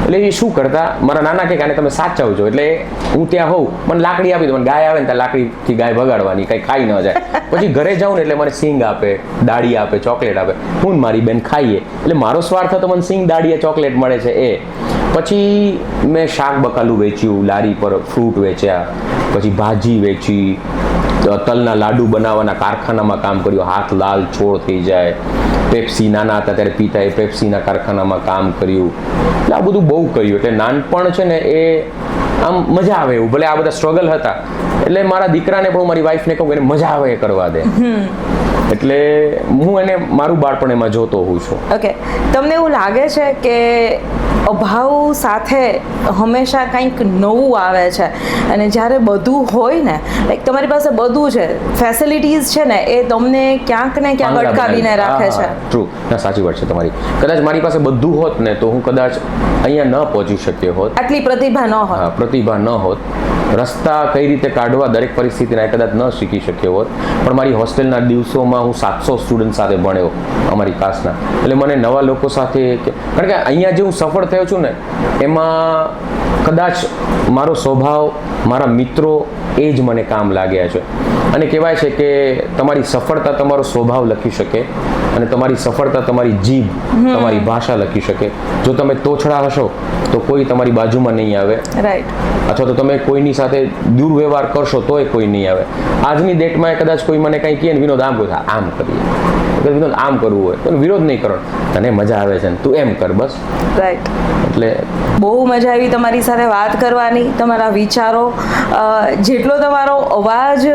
એટલે એ શું કરતા, મારા નાના કે આને તમે સાચવજો. એટલે હું ત્યાં હોઉં, મને લાકડી આપી દો, મને ગાય આવે ને ત્યાં લાકડીથી ગાય ભગાડવાની, કંઈ ખાઈ ન જાય. પછી ઘરે જાઉં ને એટલે મને સિંગ આપે, દાળી આપે, ચોકલેટ આપે. હું મારી બેન ખાઈએ. એટલે મારો સ્વાર્થ હતો મને સિંગ, દાળીએ ચોકલેટ મળે છે એ. પછી મેં શાક બકાલું વેચ્યું, લારી પર ફ્રૂટ વેચ્યા, પછી ભાજી વેચી, તલના લાડુ બનાવવાના કારખાનામાં કામ કર્યું, હાથ લાલ છોડ થઈ જાય. પેપ્સી નાના હતા ત્યારે પીતા, એ પેપ્સીના કારખાનામાં કામ કર્યું. એટલે આ બધું બહુ કર્યું. એટલે નાનપણ છે ને એ આમ મજા આવે એવું, ભલે આ બધા સ્ટ્રગલ હતા. એટલે મારા દીકરાને પણ મારી વાઈફને કહું કે એને મજા આવે એ કરવા દે. એટલે હું એને મારું બાળપણ એમાં જોતો હોઉં છું. ઓકે, તમને એવું લાગે છે કે અભાવ સાથે હંમેશા કંઈક નવું આવે છે, અને જ્યારે બધું હોય ને, લાઈક તમારી પાસે બધું છે, ફેસિલિટીઝ છે ને, એ તમને ક્યાંક ને ક્યાંક અટકાવીને રાખે છે? ટ્રુ, ના સાચી વાત છે તમારી. કદાચ મારી પાસે બધું હોત ને તો હું કદાચ અહીંયા ન પહોંચી શક્યો હોત, આટલી પ્રતિભા ન હોત. પ્રતિભા ન હોત, રસ્તા કઈ રીતે કાઢવા દરેક પરિસ્થિતિના કદાચ ન શીખી શક્યો હોત. પણ મારી હોસ્ટેલના દિવસોમાં હું 700 સ્ટુડન્ટ સાથે ભણ્યો અમારી ક્લાસના. એટલે મને નવા લોકો સાથે, કારણ કે અહીંયા જે હું સફળ થયો છું ને એમાં કદાચ મારો સ્વભાવ, મારા મિત્રો એ જ મને કામ લાગ્યા છે. અને કહેવાય છે કે તમારી સફળતા તમારો સ્વભાવ લખી શકે, અને તમારી સફળતા તમારી જીભ, તમારી ભાષા લખી શકે. જો તમે તોછડા હશો તો કોઈ તમારી બાજુમાં નહીં આવે, રાઈટ, અથવા તો તમે કોઈની સાથે દુર્વ્યવહાર કરશો તોય કોઈ નહીં આવે. આજની ડેટમાં કદાચ કોઈ મને કંઈ કહે ને વિનોદ આમ કોઈ આમ કરીએ, કે વિનોદ આમ કરવું હોય તો વિરોધ નહીં કરો, તને મજા આવે છે ને તું એમ કર બસ. રાઈટ. એટલે બહુ મજા આવી તમારી સાથે વાત કરવાની, તમારા વિચારો, જેટલો તમારો અવાજ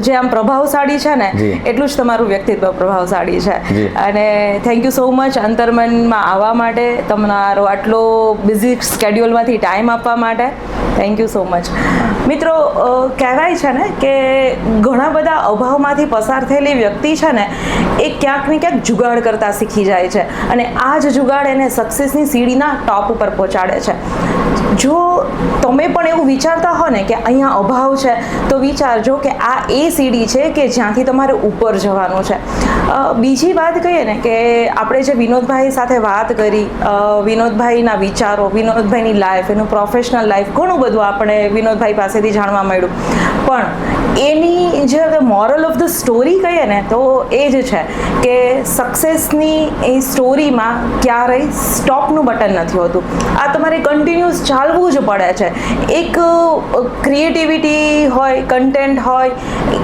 જે આમ પ્રભાવશાળી છે ને જી. એટલું જ તમારું વ્યક્તિત્વ પ્રભાવશાળી છે. જી. અને થેન્ક યુ સો મચ અંતર્મનમાં આવવા માટે, તમારો આટલો બિઝી સ્કેડ્યુલમાંથી ટાઈમ આપવા માટે. Thank you so much. મિત્રો, કહેવાય છે ને કે ઘણા બધા અભાવમાંથી પસાર થયેલી વ્યક્તિ છે ને એ ક્યાંક ને ક્યાંક જુગાડ કરતા શીખી જાય છે, અને આ જ જુગાડ એને સક્સેસની સીડીના ટોપ ઉપર પહોંચાડે છે. જો તમે પણ એવું વિચારતા હો ને કે અહીંયા અભાવ છે, તો વિચારજો કે આ એ સીડી છે કે જ્યાંથી તમારે ઉપર જવાનું છે. બીજી વાત કહીએ ને કે આપણે જે વિનોદભાઈ સાથે વાત કરી, વિનોદભાઈના વિચારો, વિનોદભાઈની લાઈફ, એનું પ્રોફેશનલ લાઈફ, ઘણું બધું આપણે વિનોદભાઈ પાસેથી જાણવા મળ્યું. પણ એની જે મોરલ ઓફ ધ સ્ટોરી કહીએ ને તો એ જ છે કે સક્સેસની એ સ્ટોરીમાં ક્યારેય સ્ટોપનું બટન નથી હોતું. આ તમારે કન્ટિન્યુઅસ ચાલવું જ પડે છે. એક ક્રિએટિવિટી હોય, કન્ટેન્ટ હોય,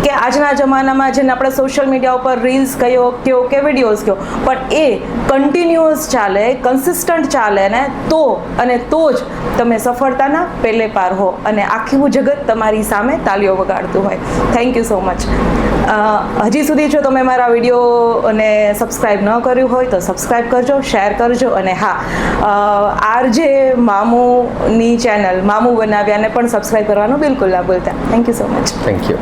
કે આજના જમાનામાં જેને આપણે સોશિયલ મીડિયા ઉપર રીલ્સ કહો કે વિડીયોઝ કહો, પણ એ કન્ટિન્યુઅસ ચાલે, કન્સિસ્ટન્ટ ચાલે ને તો જ તમે સફળતાના પહેલે પાર હો અને આખું જગત તમારી સામે તાલીઓ વગાડતું હોય. Thank you so much. હજી સુધી જો તમે મારા વિડીયોને સબસ્ક્રાઈબ ન કર્યું હોય તો સબસ્ક્રાઈબ કરજો, શેર કરજો, અને હા, આરજે મામુની ચેનલ મામુ બનાવ્યાને પણ સબસ્ક્રાઈબ કરવાનું બિલકુલ ના ભૂલતા. Thank you so much. Thank you.